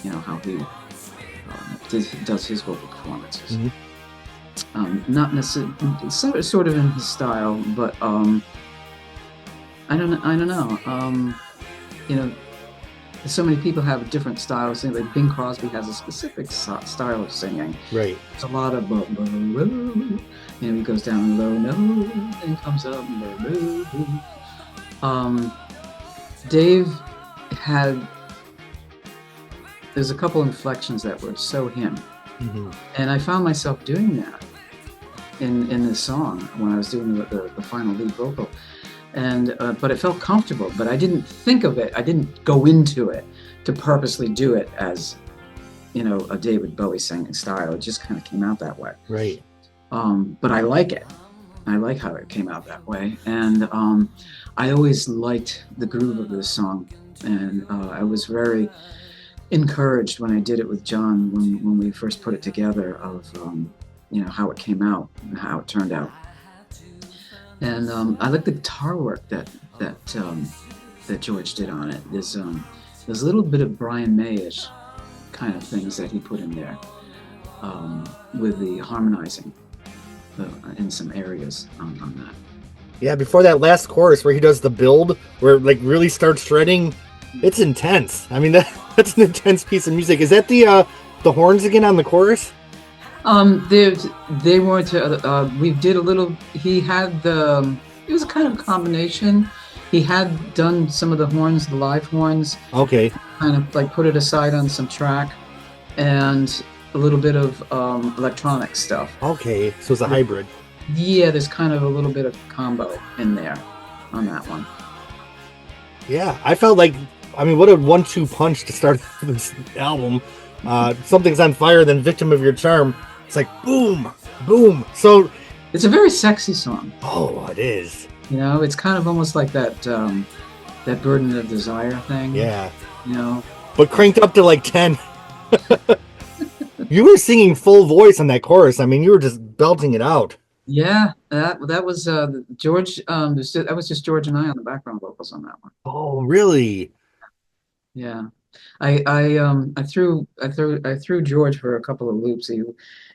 how he does his vocal performances. Not necessarily, sort of in his style, but I don't know. So many people have different styles. Like Bing Crosby has a specific style of singing. Right. It's a lot of he goes down low note and comes up. Dave had. There's a couple inflections that were so him. And I found myself doing that in this song when I was doing the final lead vocal. And but it felt comfortable, but I didn't think of it. I didn't go into it to purposely do it as, a David Bowie singing style. It just kind of came out that way. Right. But I like it. I like how it came out that way. And I always liked the groove of this song. And I was very encouraged when I did it with John when we first put it together, of how it came out and how it turned out. And I like the guitar work that George did on it. There's a little bit of Brian May-ish kind of things that he put in there with the harmonizing in some areas on that. Yeah, before that last chorus where he does the build, where it like really starts shredding, it's intense. I mean, that's an intense piece of music. Is that the horns again on the chorus? They weren't. We did a little. He had it was a kind of combination. He had done some of the horns, the live horns. Okay. Kind of like put it aside on some track, and a little bit of electronic stuff. Okay, so it's a hybrid. Yeah, there's kind of a little bit of combo in there on that one. Yeah, I felt like, I mean, what a 1-2 punch to start this album. Something's on fire, then Victim of Your Charm. It's like boom, boom. So it's a very sexy song. Oh, it is. It's kind of almost like that Burden of Desire thing. Yeah. But cranked up to like 10. You were singing full voice on that chorus. I mean, you were just belting it out. Yeah, that was George. That was just George and I on the background vocals on that one. Oh, really? Yeah, I threw George for a couple of loops.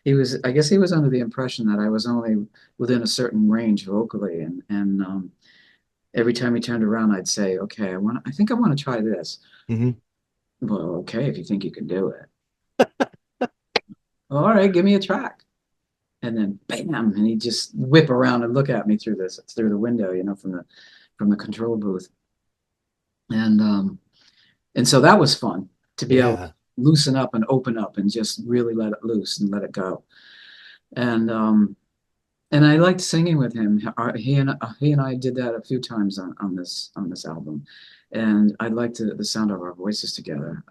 He was, I guess he was under the impression that I was only within a certain range vocally, and every time he turned around, I'd say, "Okay, I think I want to try this." Hmm. Well, okay, if you think you can do it. All right, give me a track. And then bam, and he'd just whip around and look at me through the window, from the control booth. And so that was fun to be able to Yeah. loosen up and open up and just really let it loose and let it go. And I liked singing with him. He and I did that a few times on this album, and I liked the sound of our voices together.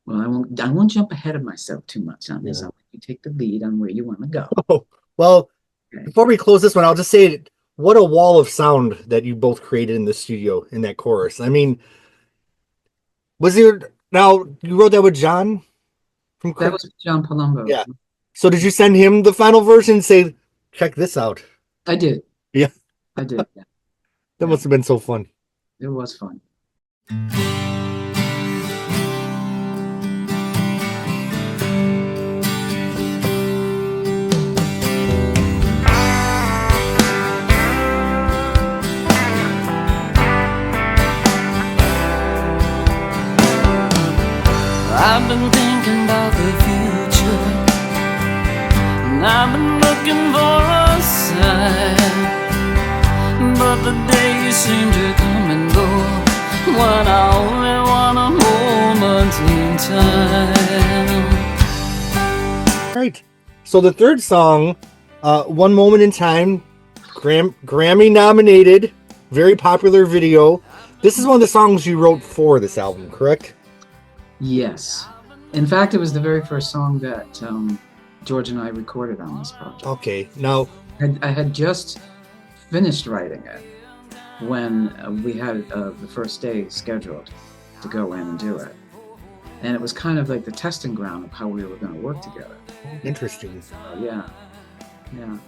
Well, I won't jump ahead of myself too much on this. Yeah. I'll let you take the lead on where you want to go. Oh, well, Okay. before we close this one, I'll just say what a wall of sound that you both created in the studio in that chorus. I mean, was there now you wrote that with John from That was John Palumbo. Yeah. So did you send him the final version and say, check this out? I did. Yeah. I did. Yeah. That Yeah. must have been so fun. It was fun. I've been thinking about the future, and I've been looking for a sign, but the days seem to come and go when I only want a moment in time. Right. So the third song, One Moment in Time, Grammy nominated, very popular video. This is one of the songs you wrote for this album, correct? Yes. In fact, it was the very first song that George and I recorded on this project. Okay. Now, I had just finished writing it when we had the first day scheduled to go in and do it. And it was kind of like the testing ground of how we were going to work together. interesting. Yeah. Yeah.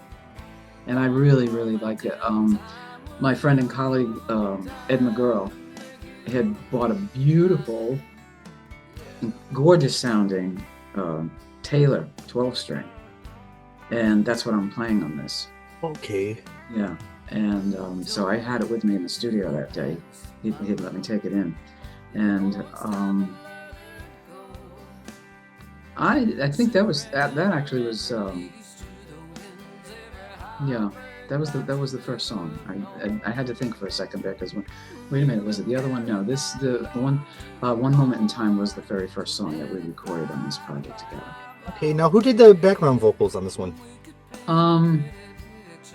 And I really, really liked it. My friend and colleague, Ed McGurl, had bought a beautiful, gorgeous sounding Taylor 12-string. And that's what I'm playing on this. Okay. Yeah. And so I had it with me in the studio that day. He'd let me take it in. And I think that actually was yeah, that was the first song. I had to think for a second there because wait a minute, was it the other one? No, the one One Moment in Time was the very first song that we recorded on this project together. Okay. Now, who did the background vocals on this one?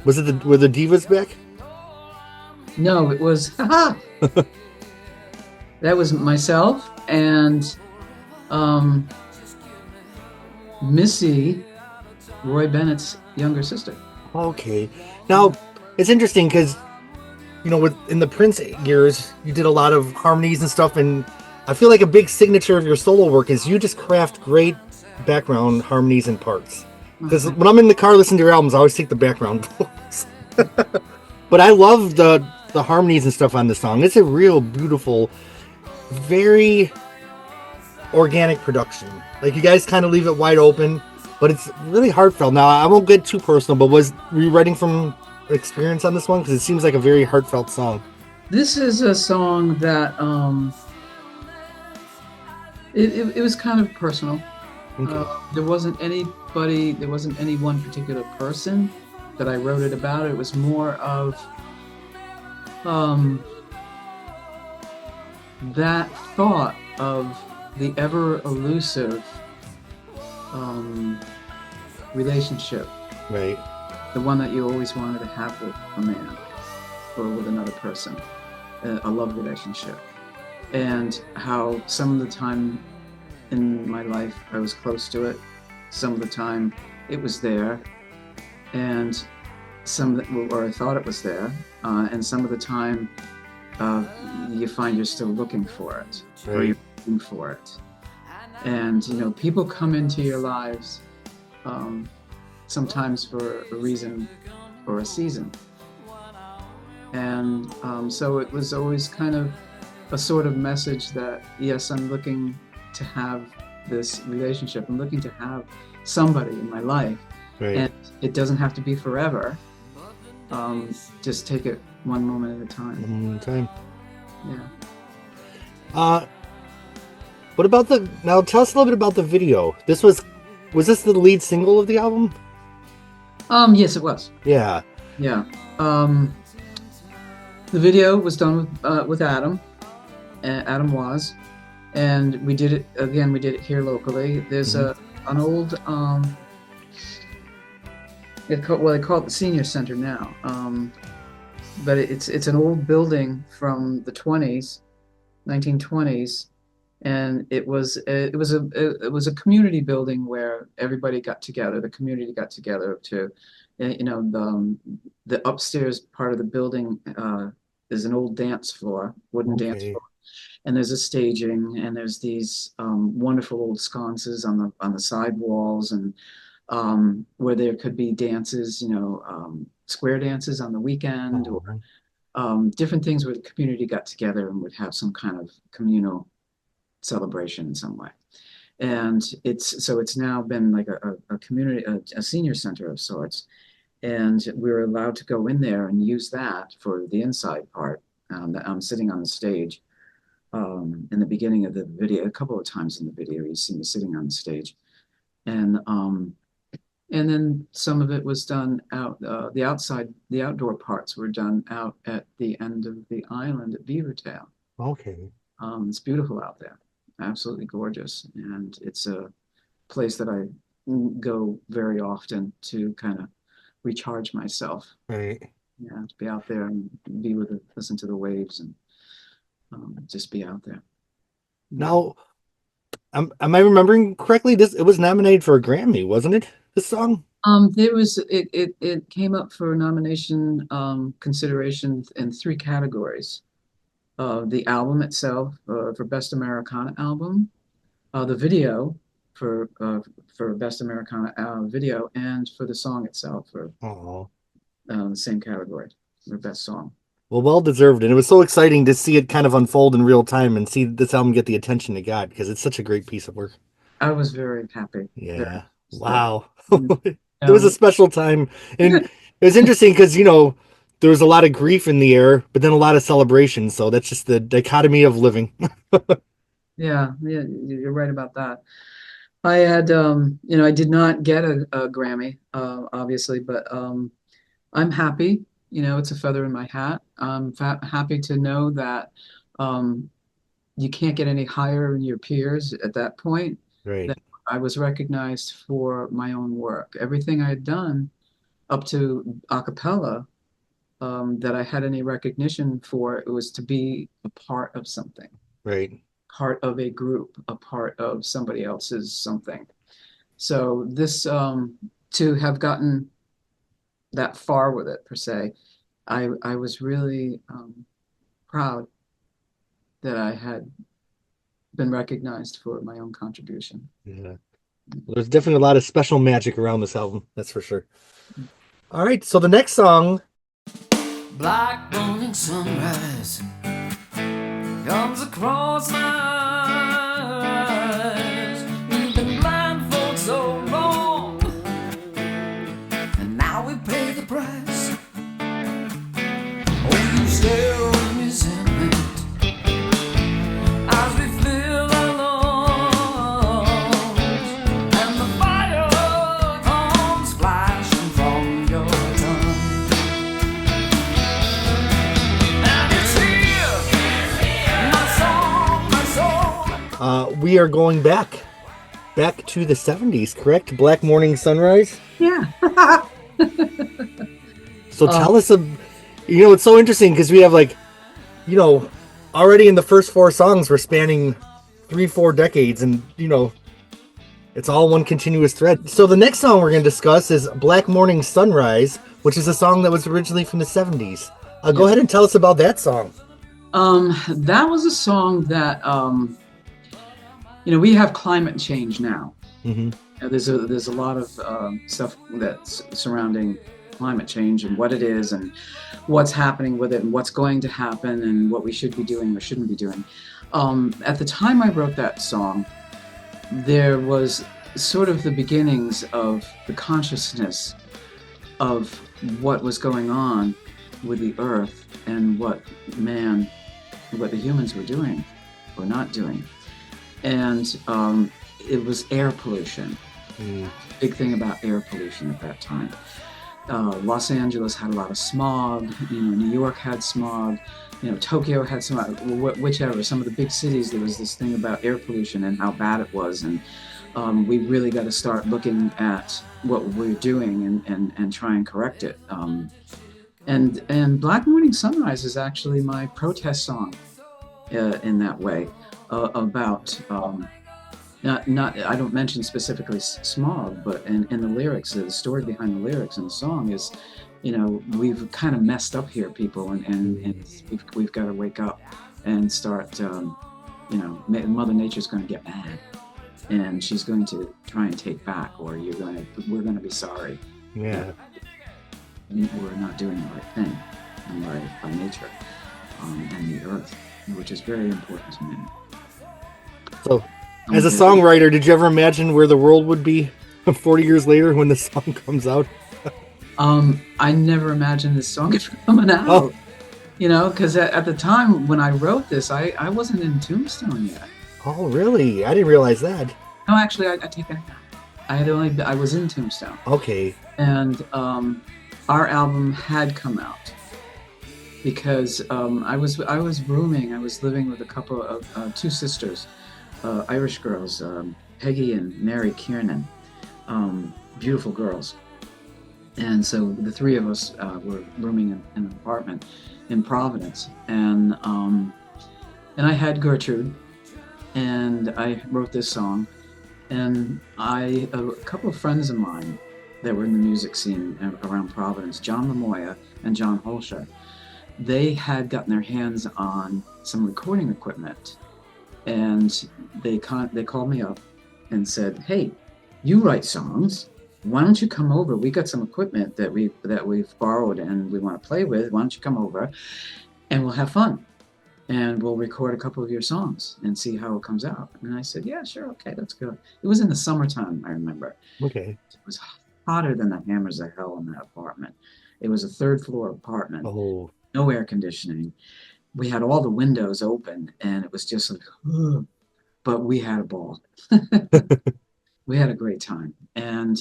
Were the divas back? No, it was that was myself and Missy, Roy Bennett's younger sister. Okay. Now, it's interesting because, in the Prince years, you did a lot of harmonies and stuff, and I feel like a big signature of your solo work is you just craft great background harmonies and parts. Because when I'm in the car listening to your albums, I always take the background vocals. But I love the harmonies and stuff on this song. It's a real beautiful, very organic production. Like, you guys kind of leave it wide open, but it's really heartfelt. Now, I won't get too personal, but were you writing from experience on this one? Because it seems like a very heartfelt song. This is a song that it was kind of personal. Okay. There wasn't any one particular person that I wrote it about. It was more of that thought of the ever elusive relationship, Right. the one that you always wanted to have with a man or with another person, a love relationship, and how some of the time in my life I was close to it, some of the time it was there, and or I thought it was there, and some of the time you find you're still looking for it, Right. or you're looking for it. And people come into your lives sometimes for a reason or a season. And so it was always kind of a sort of message that, yes, I'm looking to have this relationship. I'm looking to have somebody in my life. Right. And it doesn't have to be forever. Just take it one moment at a time. One moment at a time. Yeah. What about now tell us a little bit about the video. Was this the lead single of the album? Yes, it was. Yeah. Yeah. The video was done with Adam. Adam was, and we did it here locally. There's an old they call it the Senior Center now, but it's an old building from the 1920s, and it was a community building where everybody got together. The community got together to, the upstairs part of the building is an old dance floor, wooden dance floor. And there's a staging, and there's these wonderful old sconces on the side walls, and where there could be dances, square dances on the weekend, or different things where the community got together and would have some kind of communal celebration in some way. And it's now been like a community, a senior center of sorts. And we were allowed to go in there and use that for the inside part. I'm sitting on the stage. In the beginning of the video, a couple of times in the video, you see me sitting on the stage, and then some of it was done out. The outdoor parts were done out at the end of the island at Beavertail. Okay. It's beautiful out there, absolutely gorgeous, and it's a place that I go very often to kind of recharge myself. Right. Yeah, to be out there and listen to the waves and. Just be out there. Now, am I remembering correctly? It was nominated for a Grammy, wasn't it? This song? It came up for nomination consideration in 3 categories: the album itself for Best Americana Album, the video for Best Americana Video, and for the song itself for the same category for Best Song. Well deserved, and it was so exciting to see it kind of unfold in real time and see this album get the attention it got, because it's such a great piece of work. I was very happy. Yeah. Wow. It was a special time, and it was interesting because there was a lot of grief in the air, but then a lot of celebration. So that's just the dichotomy of living. Yeah, you're right about that. I had, I did not get a Grammy, obviously, but I'm happy. It's a feather in my hat. I'm happy to know that you can't get any higher than your peers at that point. Right. That I was recognized for my own work. Everything I had done up to a cappella that I had any recognition for, it was to be a part of something. Right. Part of a group, a part of somebody else's something. So this, to have gotten that far with it per se, I was really proud that I had been recognized for my own contribution. Yeah. Well, there's definitely a lot of special magic around this album, that's for sure. All right, so the next song. Black morning sunrise comes across my eyes. We've been blind for so long, and now we pay the price. Oh, you stare in resentment as we fill our lungs, and the fire comes flashing from your tongue. And it's here, my song. We are going back to the 70s, correct? Black Morning Sunrise. Yeah. So tell us, it's so interesting because we have already in the first 4 songs we're spanning 3-4 decades, and it's all one continuous thread. So the next song we're going to discuss is Black Morning Sunrise, which is a song that was originally from the 70s. Go ahead and tell us about that song. That was a song that, we have climate change now. Hmm. There's a lot of stuff that's surrounding climate change and what it is and what's happening with it and what's going to happen and what we should be doing or shouldn't be doing. At the time I wrote that song, there was sort of the beginnings of the consciousness of what was going on with the earth and what the humans were doing or not doing. And it was air pollution. Big thing about air pollution at that time. Los Angeles had a lot of smog. New York had smog. Tokyo had smog. Whichever. Some of the big cities, there was this thing about air pollution and how bad it was, and we really got to start looking at what we're doing and try and correct it. And Black Morning Sunrise is actually my protest song in that way about. Not I don't mention specifically smog, but in the lyrics, the story behind the lyrics in the song is, we've kind of messed up here, people, and we've got to wake up and start. Mother Nature's going to get mad, and she's going to try and take back, or we're going to be sorry. Yeah. We're not doing the right thing, and by nature, and the earth, which is very important to me. So, as a songwriter, did you ever imagine where the world would be 40 years later when the song comes out? I never imagined this song ever coming out. Oh. Because at the time when I wrote this, I wasn't in Tombstone yet. Oh, really? I didn't realize that. No, actually, I take it back. I was in Tombstone. Okay. And our album had come out because I was rooming. I was living with a couple of two sisters. Irish girls, Peggy and Mary Kiernan, beautiful girls. And so the three of us were rooming in an apartment in Providence. And I had Gertrude, and I wrote this song. And a couple of friends of mine that were in the music scene around Providence, John Lamoya and John Holscher, they had gotten their hands on some recording equipment. And they called me up and said, "Hey, you write songs. Why don't you come over? We got some equipment that we've borrowed and we want to play with. Why don't you come over and we'll have fun, and we'll record a couple of your songs and see how it comes out." And I said, "Yeah, sure, okay, that's good." It was in the summertime, I remember. Okay. It was hotter than the hammers of hell in that apartment. It was a third floor apartment. Oh. No air conditioning. We had all the windows open, and it was just like, ugh. But we had a ball. We had a great time. And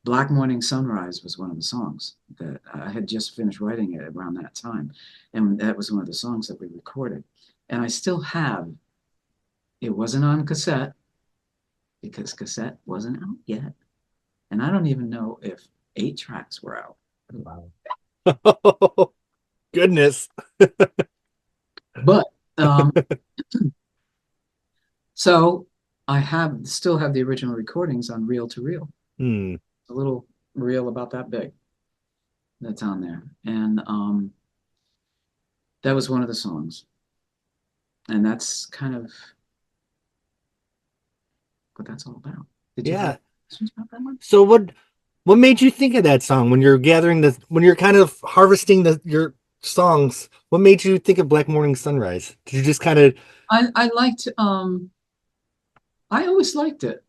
Black Morning Sunrise was one of the songs that I had just finished writing it around that time. And that was one of the songs that we recorded. And I still have, it wasn't on cassette because cassette wasn't out yet. And I don't even know if 8 tracks were out. Wow. Goodness. But so I still have the original recordings on reel to reel. A little reel about that big that's on there. And that was one of the songs. And that's kind of what that's all about. Did you have questions about that one? So what made you think of that song when you're when you're kind of harvesting your songs? What made you think of Black Morning Sunrise? Did you just kind of I liked I always liked it.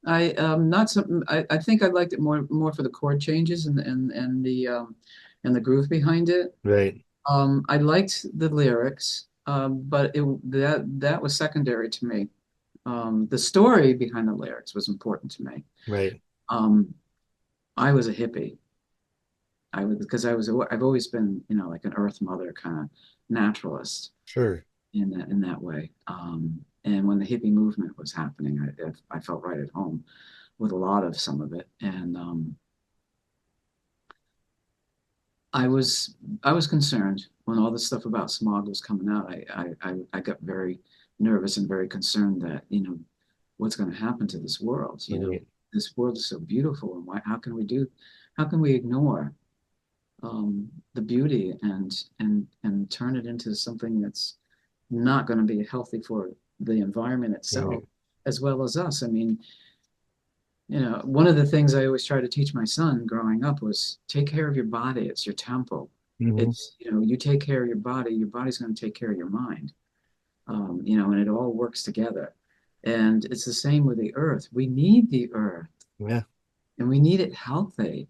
I think I liked it more for the chord changes and the groove behind it. Right. I liked the lyrics, but that was secondary to me. The story behind the lyrics was important to me. Right. I was a hippie. I've always been, like an Earth Mother kind of naturalist. Sure. In that way. And when the hippie movement was happening, I felt right at home with a lot of some of it. And I was concerned when all this stuff about smog was coming out. I got very nervous and very concerned that, what's going to happen to this world? This world is so beautiful, and how can we ignore the beauty and turn it into something that's not going to be healthy for the environment itself, as well as us. I mean, You know, one of the things I always try to teach my son growing up was take care of your body. It's your temple. Mhm. It's, you know, you take care of your body's going to take care of your mind. You know, and it all works together. And it's the same with the earth. We need the earth Yeah. and we need it healthy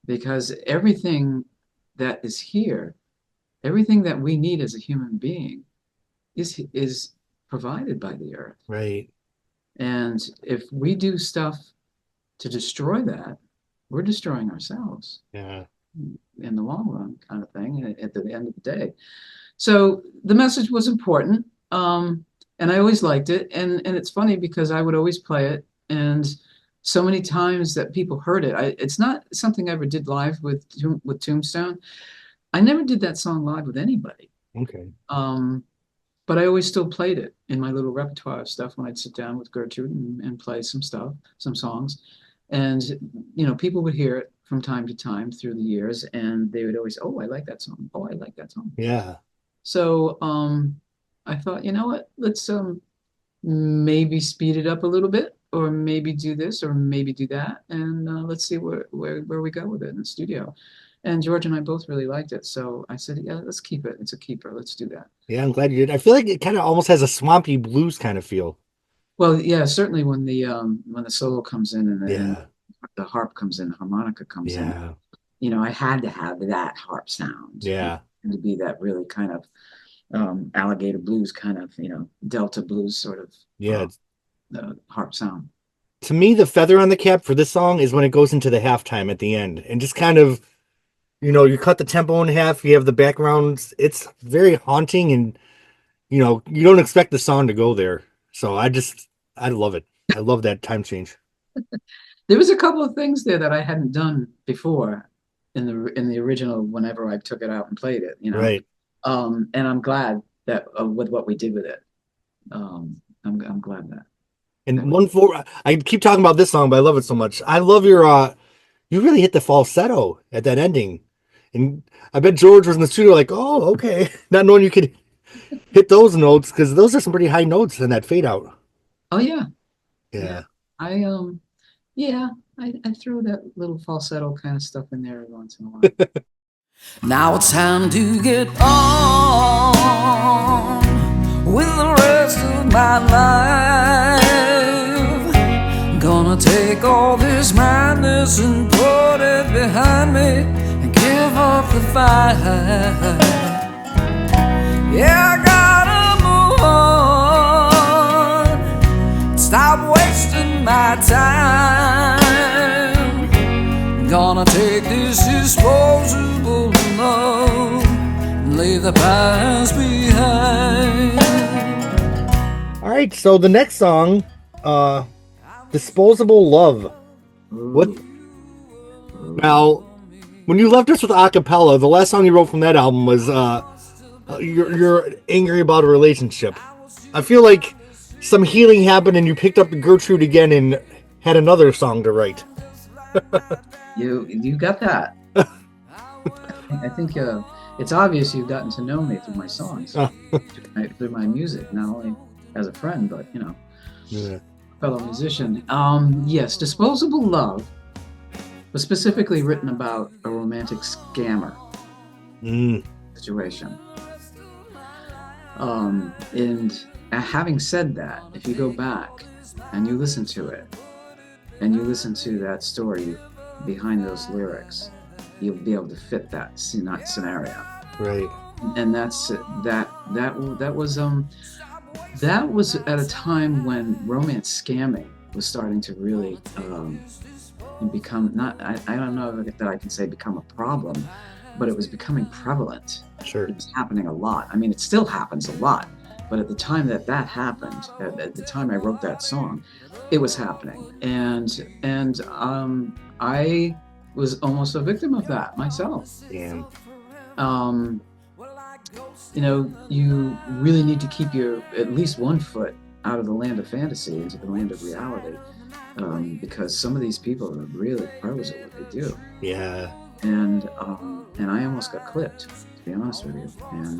because everything that is here, everything that we need as a human being is provided by the earth. Right. And if we do stuff to destroy that, we're destroying ourselves Yeah. in the long run, kind of thing, at the end of the day. So the message was important, and I always liked it. And it's funny because I would always play it, and so many times that people heard it. It's not something I ever did live with Tombstone. I never did that song live with anybody. Okay. But I always still played it in my little repertoire of stuff when I'd sit down with Gertrude and play some stuff, some songs. And, you know, people would hear it from time to time through the years, and they would always, oh, I like that song. Oh, I like that song. Yeah. So I thought, you know what, let's maybe speed it up a little bit, or maybe do this, or maybe do that, and let's see where we go with it in the studio. And George and I both really liked it, so I said, yeah, let's keep it. It's a keeper. Let's do that. Yeah, I'm glad you did. I feel like it kind of almost has a swampy blues kind of feel. Well, yeah, certainly when the solo comes in and Yeah. the harp comes in, the harmonica comes in, Yeah. you know, I had to have that harp sound. Yeah. And to be that really kind of alligator blues kind of, you know, Delta blues sort of Yeah. harp sound. To me, the feather on the cap for this song is when it goes into the halftime at the end and just kind of, you know, you cut the tempo in half, you have the backgrounds. It's very haunting and, you know, you don't expect the song to go there. So I love it. I love that time change. There was a couple of things there that I hadn't done before in the original whenever I took it out and played it, you know. Right. And I'm glad that with what we did with it. I'm glad that. And I keep talking about this song, but I love it so much. I love your you really hit the falsetto at that ending. And I bet George was in the studio like, oh, okay. Not knowing you could hit those notes because those are some pretty high notes in that fade out. Oh yeah. Yeah. I yeah, I throw that little falsetto kind of stuff in there every once in a while. Now it's time to get on with the rest of my life. Gonna take all this madness and put it behind me and give up the fight. Yeah, I gotta move on, stop wasting my time. Gonna take this disposable love and leave the past behind. All right, so the next song, Disposable Love. What? Now, when you left us with acapella, the last song you wrote from that album was you're angry about a relationship. I feel like some healing happened and you picked up Gertrude again and had another song to write. You got that. I think it's obvious you've gotten to know me through my songs, through my music, not only as a friend, but, you know, fellow musician. Yes, Disposable Love was specifically written about a romantic scammer situation. And having said that, if you go back and you listen to it, and you listen to that story behind those lyrics, you'll be able to fit that scenario. Right. And that was at a time when romance scamming was starting to really become I don't know that I can say become a problem, but it was becoming prevalent. Sure. It was happening a lot. I mean, it still happens a lot, but at the time that happened, at the time I wrote that song, it was happening, and I was almost a victim of that myself. Damn. You know, you really need to keep at least one foot out of the land of fantasy into the land of reality, because some of these people are really pros at what they do. Yeah. And I almost got clipped, to be honest with you. And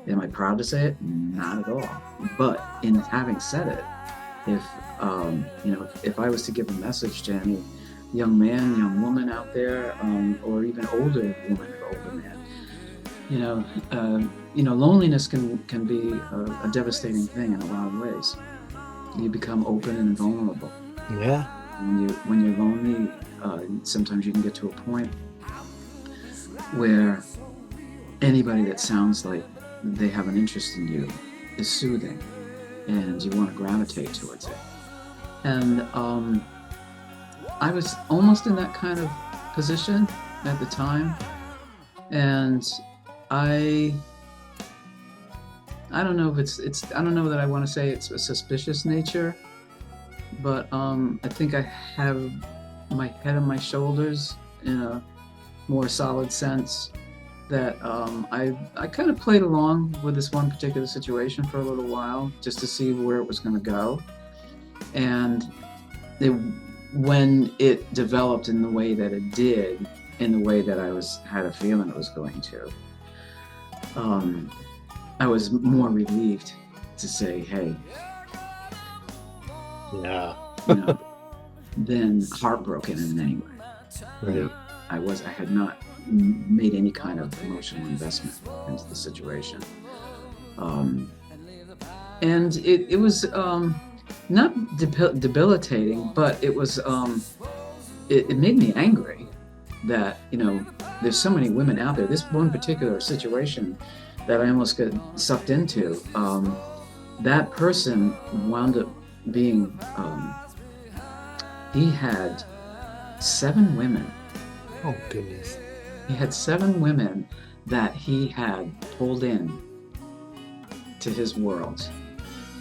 am I proud to say it? Not at all. But in having said it, if if I was to give a message to any young man, young woman out there, or even older woman or older man, loneliness can be a devastating thing in a lot of ways. You become open and vulnerable. Yeah. When you're lonely, sometimes you can get to a point where anybody that sounds like they have an interest in you is soothing, and you want to gravitate towards it. And I was almost in that kind of position at the time, and I don't know if I don't know that I want to say it's a suspicious nature, but I think I have my head on my shoulders in a more solid sense, that I kind of played along with this one particular situation for a little while just to see where it was going to go. And when it developed in the way that it did, in the way that I had a feeling it was going to, I was more relieved to say, hey, yeah, than heartbroken in any way. Right. I had not made any kind of emotional investment into the situation, and it was not debilitating, but it was it made me angry that there's so many women out there. This one particular situation that I almost got sucked into, that person wound up being he had 7 women. Oh goodness. He had 7 women that he had pulled in to his world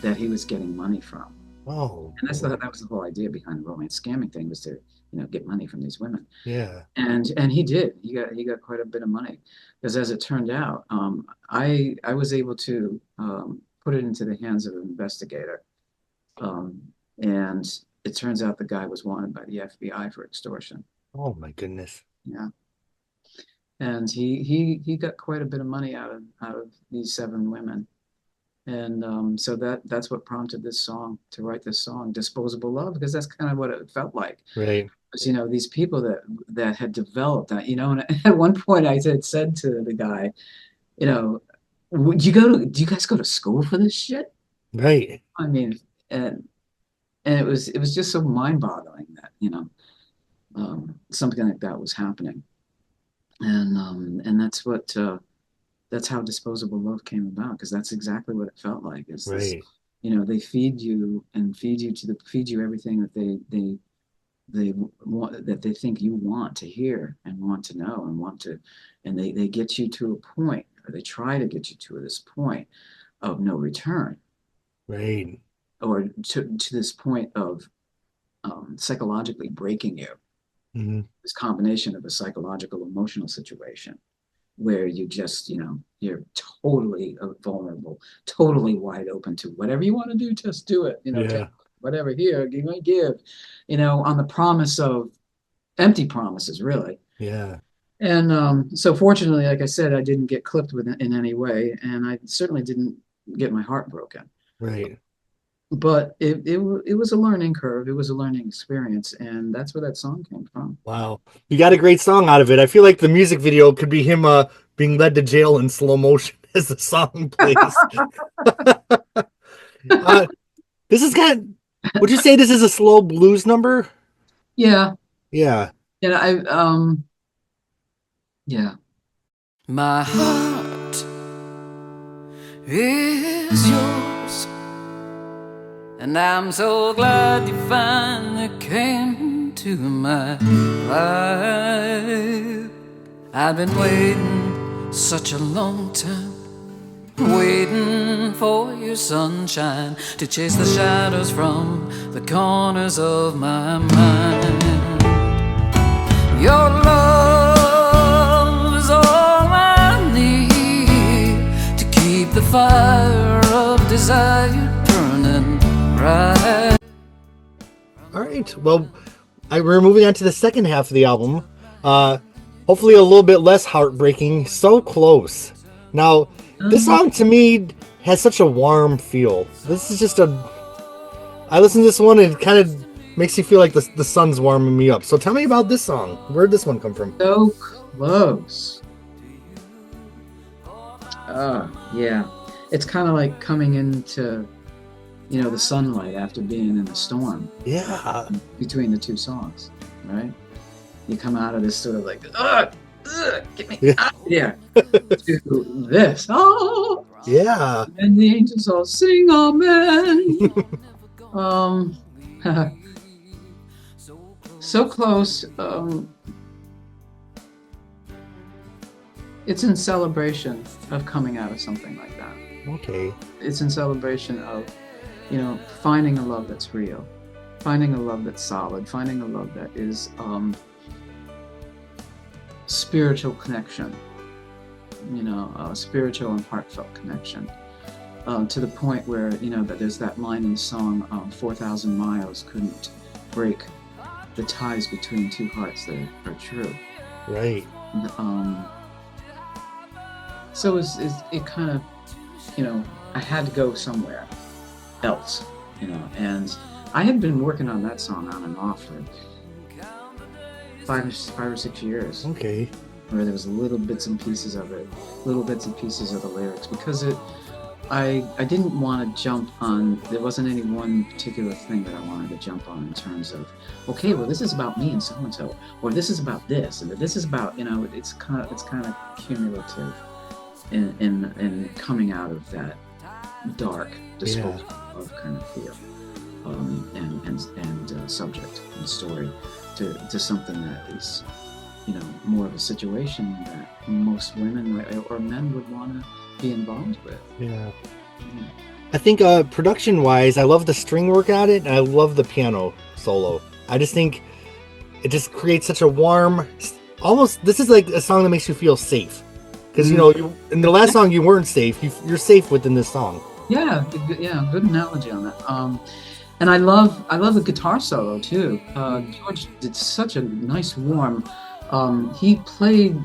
that he was getting money from. Oh. And that was the whole idea behind the romance scamming thing, was to get money from these women. Yeah. And he did. He got quite a bit of money, because as it turned out, I was able to put it into the hands of an investigator, and it turns out the guy was wanted by the FBI for extortion. Oh my goodness. Yeah. And he got quite a bit of money out of these 7 women. And so that's what prompted to write this song, Disposable Love, because that's kind of what it felt like. Right. Because, these people that had developed that, and at one point I had said to the guy, do you guys go to school for this shit? Right. I mean, and it was just so mind-boggling that, something like that was happening. And that's how Disposable Love came about, because that's exactly what it felt like. Is this, right. They feed you everything that they want, that they think you want to hear and want to know and they get you to a point, or they try to get you to this point of no return. Right. Or to this point of psychologically breaking you. Mm-hmm. This combination of a psychological, emotional situation where you just, you're totally vulnerable, totally wide open to whatever you want to do, just do it. Yeah. Whatever, here, you might give, on the promise of empty promises, really. Yeah. And so fortunately, like I said, I didn't get clipped with it in any way, and I certainly didn't get my heart broken. Right. But it was a learning curve. It was a learning experience, and that's where that song came from. Wow. You got a great song out of it. I feel like the music video could be him being led to jail in slow motion as the song plays. This is would you say this is a slow blues number? Yeah. Yeah. And yeah. My heart is yours, and I'm so glad you finally came to my life. I've been waiting such a long time, waiting for your sunshine to chase the shadows from the corners of my mind. Your love is all I need to keep the fire of desire burning bright. All right. Well, we're moving on to the second half of the album. Hopefully a little bit less heartbreaking. So Close. Now, this song to me has such a warm feel. This is just I listened to this one and it kind of makes you feel like the sun's warming me up. So tell me about this song. Where'd this one come from? So close. Yeah. It's kind of like coming into, the sunlight after being in a storm. Yeah. Between the two songs, right? You come out of this sort of like, ugh, get me out of here, to this. Oh, yeah. And the angels all sing amen. um, so close. It's in celebration of coming out of something like that. Okay. It's in celebration of, finding a love that's real, finding a love that's solid, finding a love that is spiritual connection, spiritual and heartfelt connection, to the point where, that there's that line in the song, 4,000 miles couldn't break the ties between two hearts that are true. Right. So it kind of, I had to go somewhere else, and I had been working on that song on and off for 5 or 6 years. Okay. Where there was little bits and pieces of it, little bits and pieces of the lyrics, because I didn't want to jump on, there wasn't any one particular thing that I wanted to jump on in terms of, okay, well, this is about me and so, or this is about this, and this is about, it's kind of cumulative in coming out of that dark disposal of kind of feel, and subject and story to something that is, more of a situation that most women or men would want to be involved with. Yeah. I think production wise, I love the string work on it, and I love the piano solo. I just think it just creates such a warm, almost, this is like a song that makes you feel safe. Because, in the last song you weren't safe. You're safe within this song. Yeah, good analogy on that. And I love the guitar solo too. George did such a nice warm. He played,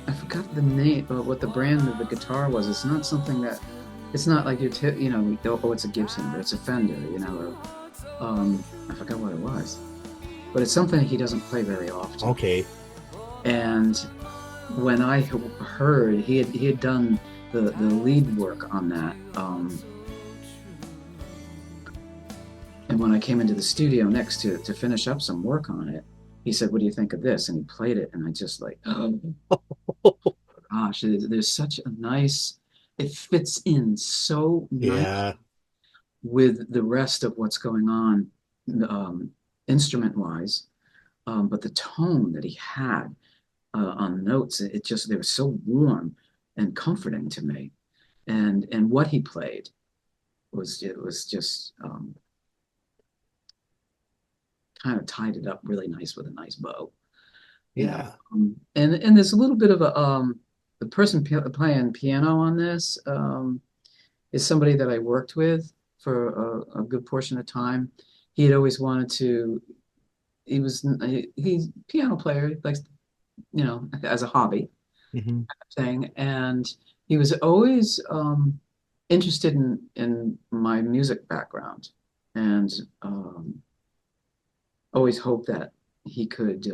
I forgot the name, what the brand of the guitar was. It's not something that, it's not like it's a Gibson, but it's a Fender, I forgot what it was. But it's something he doesn't play very often. Okay. And when I heard he had done the lead work on that, and when I came into the studio next to finish up some work on it, he said, "What do you think of this?" And he played it, and I just like, oh gosh, there's such a nice, it fits in so nice with the rest of what's going on, instrument wise, but the tone that he had on notes, they were so warm and comforting to me, and what he played was just kind of tied it up really nice with a nice bow. Yeah. And there's a little bit of a the person playing piano on this is somebody that I worked with for a good portion of time. He had always wanted to. He's a piano player, like, as a hobby, Mm-hmm. thing, and he was always interested in my music background, and always hoped that he could.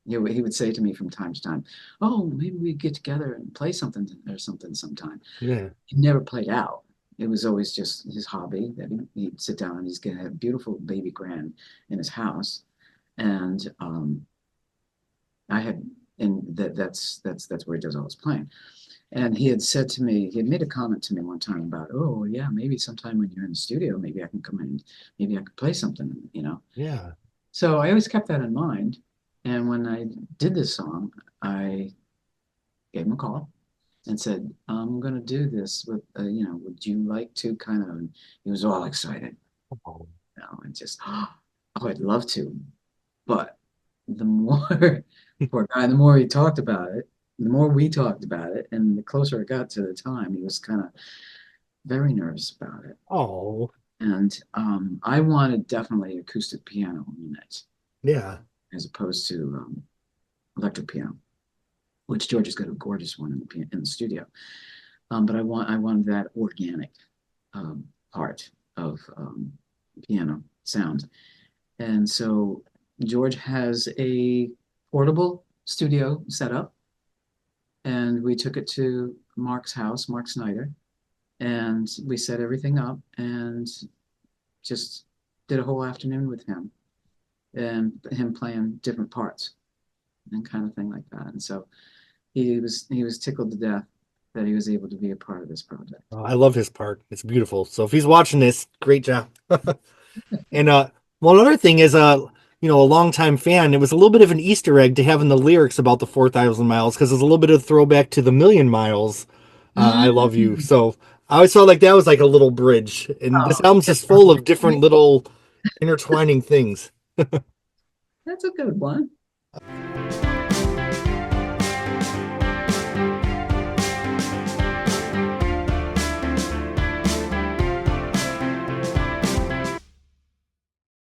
He would say to me from time to time, "Oh, maybe we get together and play something or something sometime." Yeah. He never played out. It was always just his hobby that he'd sit down and he's gonna have a beautiful baby grand in his house, and that's where he does all his playing. And he had said to me, he had made a comment to me one time about, "Oh yeah, maybe sometime when you're in the studio, maybe I can come in, maybe I could play something, Yeah. So I always kept that in mind. And when I did this song, I gave him a call and said, "I'm going to do this with, would you like to kind of," and he was all excited, and just, "Oh, I'd love to." But the more, poor guy, the more he talked about it, the more we talked about it, and the closer it got to the time, he was kind of very nervous about it. Oh. And I wanted definitely acoustic piano in it. Yeah. As opposed to electric piano, which George has got a gorgeous one in the studio. But I wanted that organic part of piano sound. And so George has a portable studio set up, and we took it to Mark's house, Mark Snyder, and we set everything up and just did a whole afternoon with him and him playing different parts and kind of thing like that. And so he was tickled to death that he was able to be a part of this project. I love his part. It's beautiful. So if he's watching this, great job. And one other thing is you know, a longtime fan, it was a little bit of an Easter egg to having the lyrics about the 4,000 miles, because it's a little bit of throwback to the Million Miles. I love you. So I always felt like that was like a little bridge, and this album's just full of different little intertwining things. That's a good one.